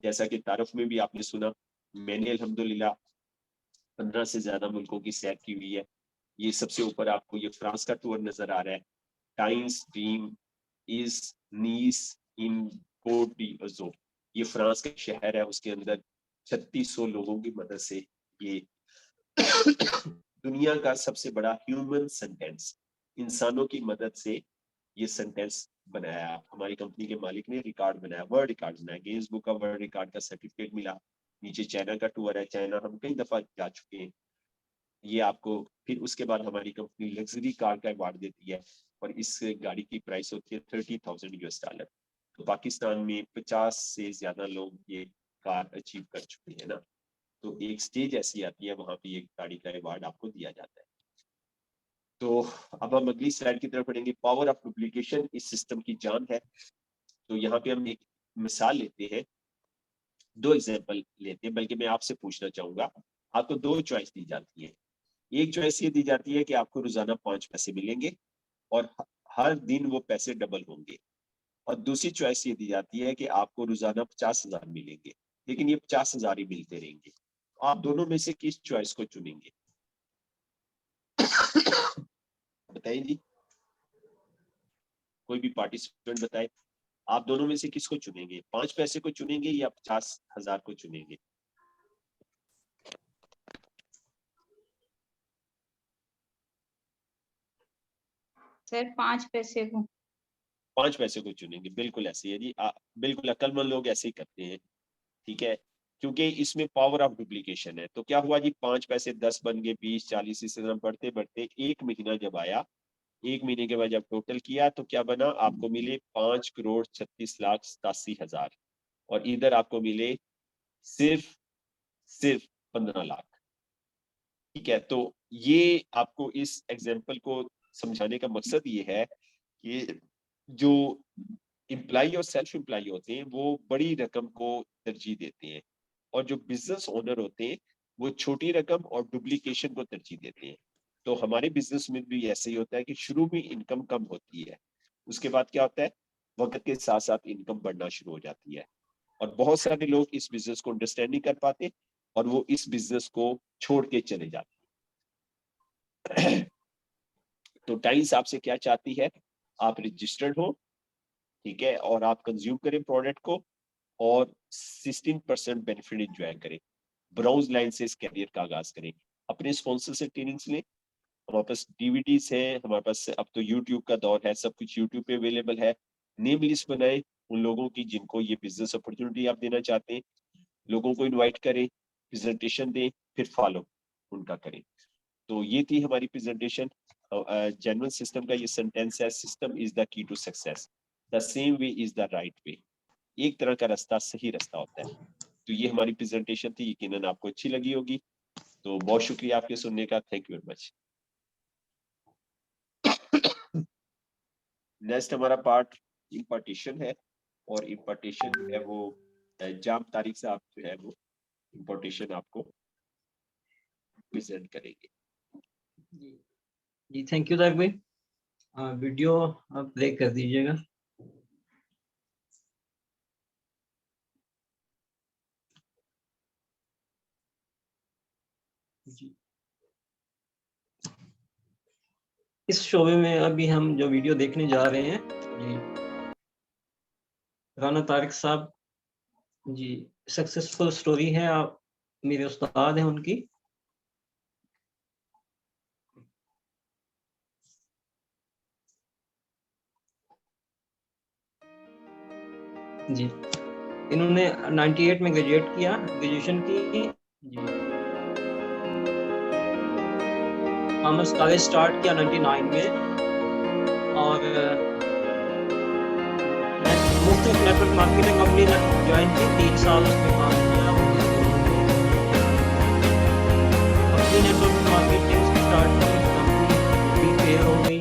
B: जैसा कि तारुफ में भी आपने सुना, मैंने अल्हम्दुलिल्लाह 15 से ज्यादा मुल्कों की सैर की हुई है। ये सबसे ऊपर आपको ये फ्रांस का टूर नजर आ रहा है, times dream is Nice in Cote d, ये फ्रांस का शहर है, उसके अंदर 3600 लोगों की मदद से ये दुनिया का सबसे बड़ा ह्यूमन सेंटेंस, इंसानों की मदद से ये सेंटेंस बनाया। हमारी कंपनी के मालिक ने रिकॉर्ड बनाया, वर्ल्ड रिकॉर्ड बनाया, गिनीज बुक का वर्ल्ड रिकॉर्ड का सर्टिफिकेट मिला। नीचे चाइना का टूर है, चाइना हम कई दफा जा चुके हैं। ये आपको फिर उसके बाद हमारी कंपनी लग्जरी कार का अवार्ड देती है और इस गाड़ी की प्राइस होती है $30,000। तो पाकिस्तान में 50 से ज्यादा लोग ये कार अचीव कर चुके हैं ना। तो एक स्टेज ऐसी आती है, वहां पे ये गाड़ी का अवार्ड आपको दिया जाता है। तो अब हम अगली स्लाइड की तरफ बढ़ेंगे। पावर ऑफ डुप्लीकेशन इस सिस्टम की जान है। तो यहाँ पे हम एक मिसाल लेते हैं, दो एग्जांपल लेते हैं, बल्कि मैं आपसे पूछना चाहूंगा, आपको दो चॉइस दी जाती है, एक चॉइस ये दी जाती है कि आपको रोजाना 5 पैसे मिलेंगे और हर दिन वो पैसे डबल होंगे, और दूसरी चॉइस ये दी जाती है कि आपको रोजाना 50,000 मिलेंगे, लेकिन ये 50,000 ही मिलते रहेंगे। आप दोनों में से किस चॉइस को चुनेंगे? बताइए जी, कोई भी पार्टिसिपेंट बताए, आप दोनों में से किसको चुनेंगे? 5 पैसे को चुनेंगे या 50,000 को चुनेंगे?
E: सर 5 पैसे को।
B: 5 पैसे को चुनेंगे, बिल्कुल ऐसे है जी। बिल्कुल अक्लमंद लोग ऐसे ही करते हैं, ठीक है, क्योंकि इसमें पावर ऑफ डुप्लीकेशन है। तो क्या हुआ जी, 5 पैसे 10 बन गए, 20, 40, इस तरह बढ़ते बढ़ते एक महीना जब आया, एक महीने के बाद जब टोटल किया तो क्या बना, आपको मिले 5,36,87,000, और इधर आपको मिले सिर्फ 15 लाख। ठीक है, तो ये आपको इस एग्जाम्पल को समझाने का मकसद ये है कि जो एम्प्लॉय और सेल्फ एम्प्लॉय होते हैं वो बड़ी रकम को तरजीह देते हैं, और जो बिजनेस ओनर होते हैं वो छोटी रकम और डुप्लीकेशन को तरजीह देते हैं। तो हमारे बिजनेस में भी ऐसे ही होता है कि शुरू में इनकम कम होती है, उसके बाद क्या होता है, वक्त के साथ साथ इनकम बढ़ना शुरू हो जाती है, और बहुत सारे लोग इस बिजनेस को अंडरस्टैंड नहीं कर पाते और वो इस बिजनेस को छोड़ के चले जाते हैं। तो टाइम्स आपसे क्या चाहती है, आप रजिस्टर्ड हो, ठीक है, और आप कंज्यूम करें प्रोडक्ट को और 16% बेनिफिट एंजॉय करें। ब्राउज लाइन से इस कैरियर का आगाज करें, अपने स्पॉन्सर से ट्रेनिंग्स लें, हमारे पास डीवीडीज है, हमारे पास अब तो यूट्यूब का दौर है, सब कुछ यूट्यूब पे अवेलेबल है। नेम लिस्ट बनाए उन लोगों की जिनको ये बिजनेस अपॉर्चुनिटी आप देना चाहते हैं, लोगों को इनवाइट करें, प्रेजेंटेशन दें, फिर फॉलो उनका करें। तो ये थी हमारी प्रेजेंटेशन। जेन्युइन सिस्टम का ये सेंटेंस है, system is the key to success, the same way is the right way. एक तरह का रास्ता सही रास्ता होता है। तो ये हमारी प्रेजेंटेशन थी, यकीनन आपको अच्छी लगी होगी। तो बहुत शुक्रिया आपके सुनने का, thank you very much. Next हमारा पार्ट इम्पार्टेशन है, और इम्पार्टेशन जो है वो जाम तारीख से आप जो है वो इम्पार्टेशन आपको प्रेजेंट करेंगे।
A: जी थैंक यू तारिक भाई। वीडियो आप प्ले कर दीजिएगा। जी, इस शोबे में अभी हम जो वीडियो देखने जा रहे हैं जी, राना तारिक साहब जी सक्सेसफुल स्टोरी है, आप मेरे उस्ताद हैं उनकी। जी, इन्होंने 98 में ग्रेजुएट किया, ग्रेजुएशन की जी, कॉमर्स कॉलेज स्टार्ट किया 99 में, और मुख्तलिफ नेटवर्क मार्केटिंग कंपनी ज्वाइन की, 3 साल उसमें काम किया। अपनी नेटवर्क मार्केटिंग स्टार्ट की, कंपनी भी फेल हो गई,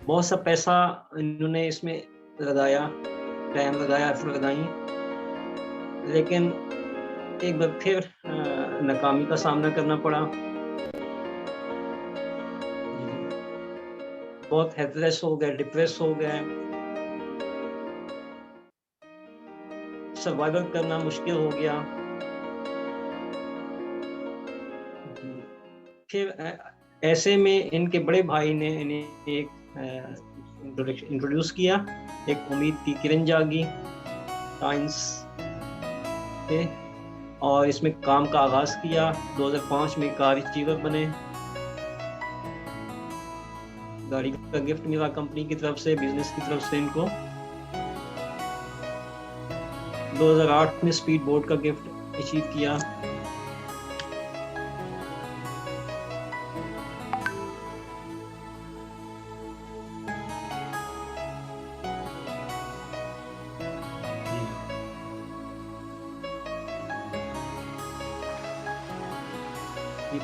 A: बहुत सा पैसा इन्होंने इसमें लगाया, टाइम लगाया, एफर्ट लगाई, लेकिन एक बार फिर नाकामी का सामना करना पड़ा। बहुत हेल्पलेस हो गए, डिप्रेस हो गए, सर्वाइवल करना मुश्किल हो गया। फिर ऐसे में इनके बड़े भाई ने इन्हें एक इंट्रोड्यूस किया, एक उम्मीद की किरण जागी टाइम्स पे, और इसमें काम का आगाज किया। 2005 में कार अचीवर बने, गाड़ी का गिफ्ट मिला कंपनी की तरफ से, बिजनेस की तरफ से इनको। 2008 में स्पीड बोट का गिफ्ट अचीव किया।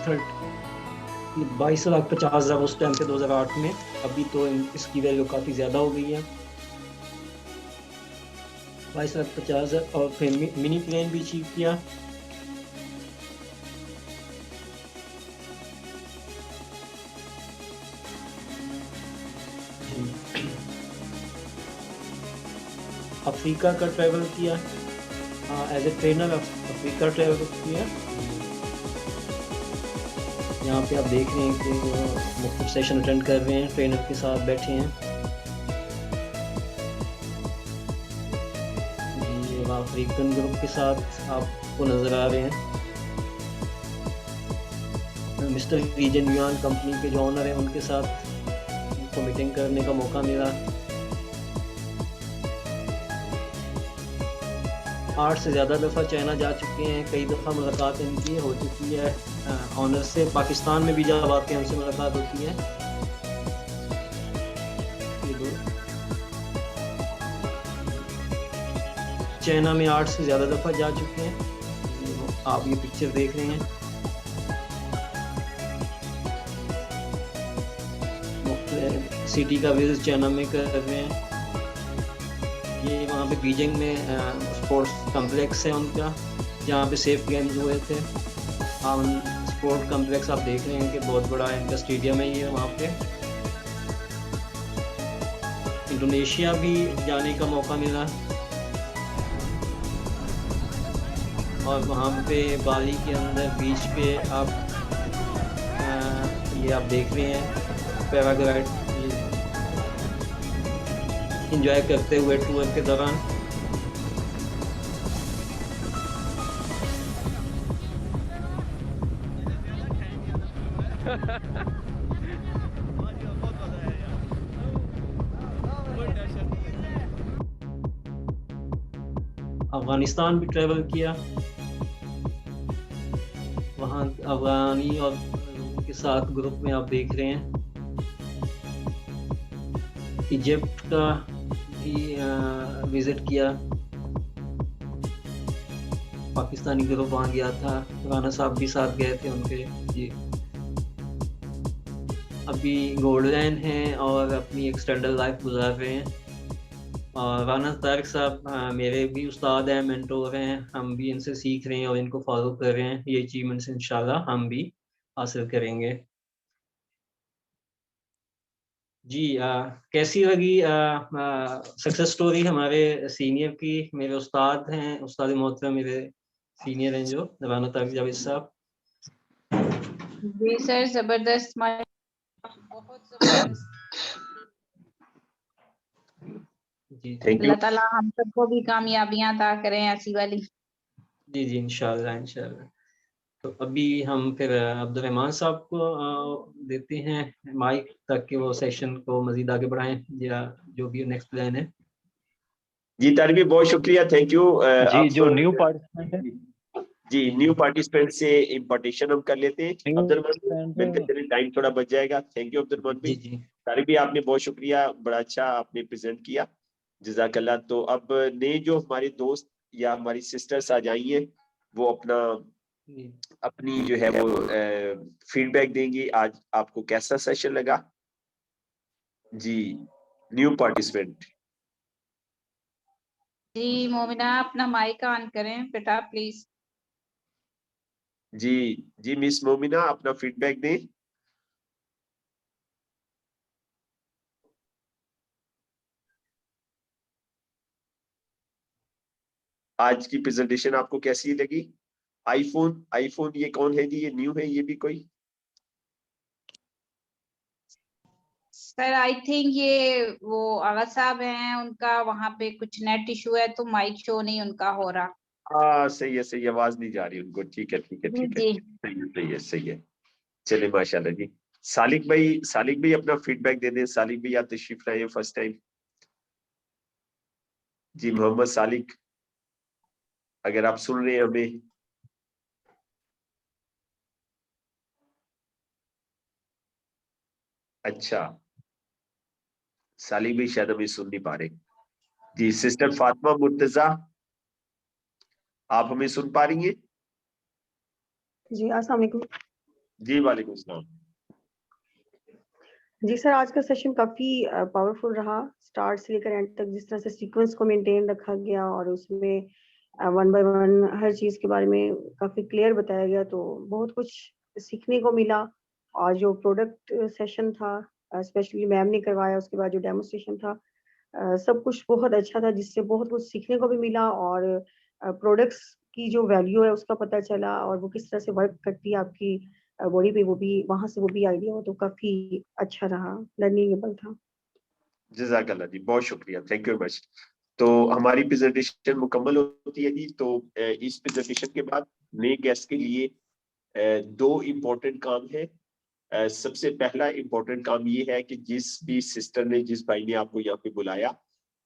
A: थर्ड 22,50,000 उस टाइम पे 2008 में, अभी तो इसकी वैल्यू काफी ज्यादा हो गई है, 22,50,000। और फिर मिनी प्लेन भी अचीव किया। अफ्रीका का ट्रैवल किया, as a trainer Africa travel किया। यहाँ पे आप देख रहे हैं कि वो मुख्तलिफ सेशन अटेंड कर रहे हैं, ट्रेनर के साथ बैठे हैं। जी, अफ्रीकन ग्रुप के साथ आपको नज़र आ रहे हैं। मिस्टर रीजन युआन कंपनी के जो ऑनर हैं उनके साथ उनको मीटिंग करने का मौका मिला। 8 से ज़्यादा दफ़ा चाइना जा चुके हैं, कई दफ़ा मुलाकात इनकी हो चुकी है ऑनर से। पाकिस्तान में भी जब आते हैं उनसे मुलाकात होती है। चाइना में 8 से ज़्यादा दफ़ा जा चुके हैं। आप ये पिक्चर देख रहे हैं। सिटी का विजिट चाइना में कर रहे हैं। ये वहाँ पे बीजिंग में स्पोर्ट्स कम्प्लेक्स है उनका, जहाँ पे सेफ गेम्स हुए थे। स्पोर्ट कम्प्लेक्स आप देख रहे हैं कि बहुत बड़ा इनका स्टेडियम है ये वहाँ पे। इंडोनेशिया भी जाने का मौका मिला और वहाँ पे बाली के अंदर बीच पे आप ये आप देख रहे हैं पैराग्लाइड इंजॉय करते हुए टूर के दौरान। अफगानिस्तान भी ट्रैवल किया, वहाँ अफगानी और के साथ ग्रुप में आप देख रहे हैं। इजिप्ट का भी विजिट किया, पाकिस्तानी ग्रुप वहाँ गया था, राना साहब भी साथ गए थे उनके। जी, अभी गोल्डलैंड हैं और अपनी एक स्टैंडर्ड लाइफ गुजार रहे हैं। और राना तारिक साहब मेरे भी उस्ताद हैं, मेंटोर हैं, हम भी इनसे सीख रहे हैं और इनको फॉलो कर रहे हैं। ये अचीवमेंट्स इंशाल्लाह हम भी हासिल करेंगे। जी, कैसी लगी सक्सेस स्टोरी हमारे सीनियर की? मेरे उस्ताद हैं, उस्ताद मोहतरम मेरे सीनियर हैं जो राना तारिक जावेद साहब।
E: जी सर, जबरदस्त, बहुत जबरदस्त।
A: जी,
B: थैंक यू।
E: अल्लाह ताला हम सबको भी कामयाबियां अता करें ऐसी वाली।
A: जी जी, इंशाल्लाह इंशाल्लाह। तो अभी हम फिर अब्दुर्रहमान साहब को देते हैं माइक, ताकि वो सेशन को मजीद आगे बढ़ाएं या जो भी नेक्स्ट प्लान है।
B: जी तारिक, बहुत शुक्रिया, थैंक यू।
C: जी, जो न्यू पार्टिसिपेंट है,
B: जी, न्यू पार्टिसिपेंट से इम्पोर्टेशन हम कर लेते हैं। अब्दुल टाइम थोड़ा बच जाएगा। थैंक यू अब्दुल
A: जी जी
B: तारिक भी, आपने बहुत शुक्रिया, बड़ा अच्छा आपने प्रेजेंट किया, जज़ाकल्लाह। तो अब नए जो हमारे दोस्त या हमारी सिस्टर्स आ जाइए, वो अपनी जो है वो फीडबैक देंगी। आज आपको कैसा सेशन लगा? जी, न्यू पार्टिसिपेंट।
E: जी मोमिना, अपना माइक ऑन करें बेटा प्लीज।
B: जी जी, मिस मोमिना अपना फीडबैक दें। आज की प्रेजेंटेशन आपको कैसी लगी? आईफोन ये कौन है जी? ये न्यू है ये भी कोई?
E: सर आई थिंक ये वो आगा साहब हैं, उनका वहाँ पे कुछ नेट इशू है तो माइक शो नहीं उनका हो रहा।
B: हाँ, सही है, आवाज नहीं जा रही उनको। ठीक है,
E: जी जी।
B: सही है। चले, माशाल्लाह जी। सालिक भाई अपना फीडबैक दे दें। सालिक भाई, आप तशरीफ लाए फर्स्ट टाइम। जी, मोहम्मद सालिक, अगर आप सुन रहे हैं हमें। अच्छा, सालिक भाई शायद हमें सुन नहीं पा रहे। जी, सिस्टर फातिमा मुर्तजा, आप हमें सुन पा रही हैं?
G: जी अस्सलाम वालेकुम।
B: जी, वालेकुम सलाम।
G: जी सर, आज का सेशन काफ़ी पावरफुल रहा। स्टार्ट से लेकर एंड तक जिस तरह से सीक्वेंस को मेंटेन रखा गया और उसमें वन बाय वन हर चीज़ के बारे में काफ़ी क्लियर बताया गया, तो बहुत कुछ सीखने को मिला। और जो प्रोडक्ट सेशन था, स्पेशली मैम ने करवाया, उसके बाद जो डेमोस्ट्रेशन था, सब कुछ बहुत अच्छा था, जिससे बहुत कुछ सीखने को भी मिला और प्रोडक्ट्स की जो वैल्यू है उसका पता चला और वो किस तरह से वर्क करती है आपकी बॉडी पे, वो भी वहाँ से वो भी आइडिया हो, तो काफ़ी अच्छा रहा, लर्निंगेबल था।
B: जज़ाकल्लाह जी, बहुत शुक्रिया, थैंक यू मच। तो हमारी प्रेजेंटेशन मुकम्मल होती है जी। तो इस प्रेजेंटेशन के बाद नए गेस्ट के लिए दो इम्पोर्टेंट काम है। सबसे पहला इम्पोर्टेंट काम ये है कि जिस भी सिस्टर ने, जिस भाई ने आपको यहाँ पे बुलाया,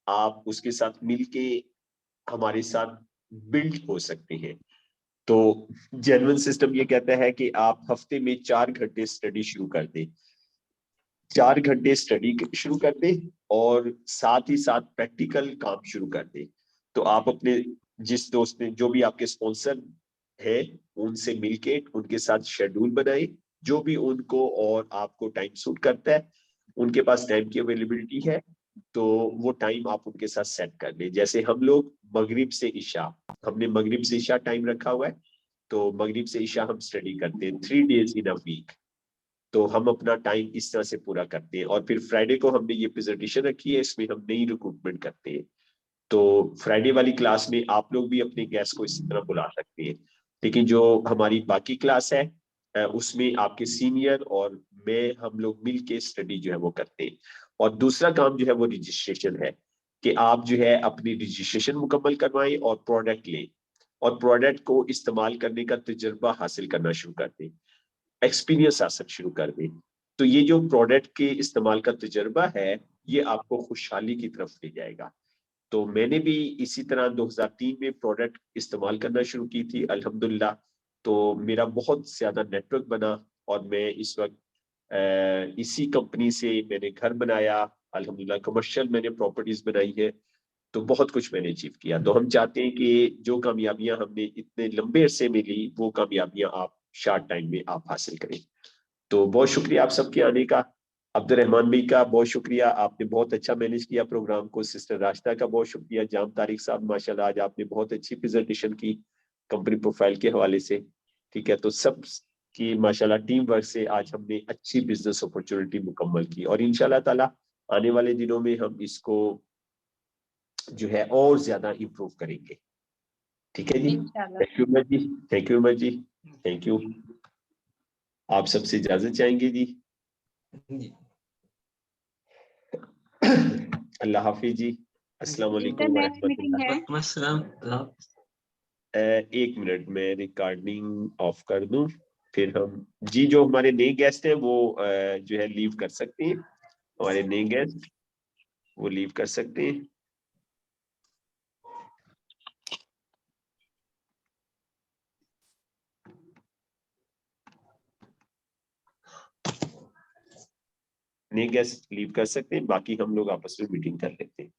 B: आप उसके साथ मिलके हमारे साथ बिल्ड हो सकते हैं। तो जेन्युइन सिस्टम ये कहता है कि आप हफ्ते में 4 घंटे स्टडी शुरू कर दें, 4 घंटे स्टडी शुरू कर दें और साथ ही साथ प्रैक्टिकल काम शुरू कर दें। तो आप अपने जिस दोस्त ने, जो भी आपके स्पॉन्सर है, उनसे मिलके उनके साथ शेड्यूल बनाए, जो भी उनको और आपको टाइम सूट करता है, उनके पास टाइम की अवेलेबिलिटी है, तो वो टाइम आप उनके साथ सेट कर लें। जैसे हम लोग मगरिब से इशा, हमने मगरिब से इशा टाइम रखा हुआ है, तो मगरिब से इशा हम स्टडी करते हैं 3 days इन अ वीक। तो हम अपना टाइम इस तरह से पूरा करते हैं। और फिर फ्राइडे को हमने ये प्रेजेंटेशन रखी है, इसमें हम नई रिक्रूटमेंट करते हैं। तो फ्राइडे वाली क्लास में आप लोग भी अपने गेस्ट को इसी तरह बुला सकते हैं। लेकिन जो हमारी बाकी क्लास है, उसमें आपके सीनियर और मैं, हम लोग मिल के स्टडी जो है वो करते हैं। और दूसरा काम जो है वो रजिस्ट्रेशन है, कि आप जो है अपनी रजिस्ट्रेशन मुकम्मल करवाएं और प्रोडक्ट लें, और प्रोडक्ट को इस्तेमाल करने का तजुर्बा हासिल करना शुरू कर दें, एक्सपीरियंस हासिल शुरू कर दें। तो ये जो प्रोडक्ट के इस्तेमाल का तजुर्बा है, ये आपको खुशहाली की तरफ ले जाएगा। तो मैंने भी इसी तरह 2003 में प्रोडक्ट इस्तेमाल करना शुरू की थी, अल्हम्दुलिल्लाह। तो मेरा बहुत ज्यादा नेटवर्क बना और मैं इस वक्त इसी कंपनी से मैंने घर बनाया, अल्हम्दुलिल्लाह कमर्शियल मैंने प्रॉपर्टीज बनाई है। तो बहुत कुछ मैंने अचीव किया। तो हम चाहते हैं कि जो कामयाबियां हमने इतने लंबे अरसे में ली, वो कामयाबियां आप शार्ट टाइम में आप हासिल करें। तो बहुत शुक्रिया आप सबके आने का। अब्दुर्रहमान भाई का बहुत शुक्रिया, आपने बहुत अच्छा मैनेज किया प्रोग्राम को। सिस्टर राशिदा का बहुत शुक्रिया। जाम तारिक साहब, माशाल्लाह आज आपने बहुत अच्छी प्रेजेंटेशन की कंपनी प्रोफाइल के हवाले से। ठीक है, तो सब की माशाल्लाह टीम वर्क से आज हमने अच्छी बिजनेस अपॉर्चुनिटी मुकम्मल की, और इंशाल्लाह ताला आने वाले दिनों में हम इसको जो है और ज्यादा इम्प्रूव करेंगे। ठीक है जी,
E: इंशाल्लाह।
B: थैंक यू मच जी, थैंक यू मच जी, थैंक यू। आप सबसे इजाजत चाहेंगे जी।
A: जी।
B: अल्लाह हाफिज जी, अस्सलाम वालेकुम
E: इंटरनेट मीटिंग
B: वरहमतुल्लाह।
E: है।
A: वालेकुम अस्सलाम, अल्लाह हाफ़िज़।
B: एक मिनट में रिकॉर्डिंग ऑफ कर दूं, फिर हम जी, जो हमारे नए गेस्ट हैं वो जो है लीव कर सकते हैं। हमारे नए गेस्ट वो लीव कर सकते हैं। नए गेस्ट लीव कर सकते हैं, बाकी हम लोग आपस में मीटिंग कर लेते हैं।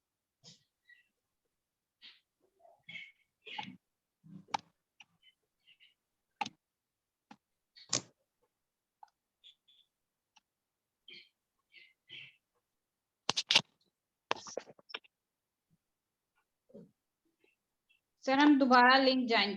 E: सर हम दोबारा लिंक ज्वाइन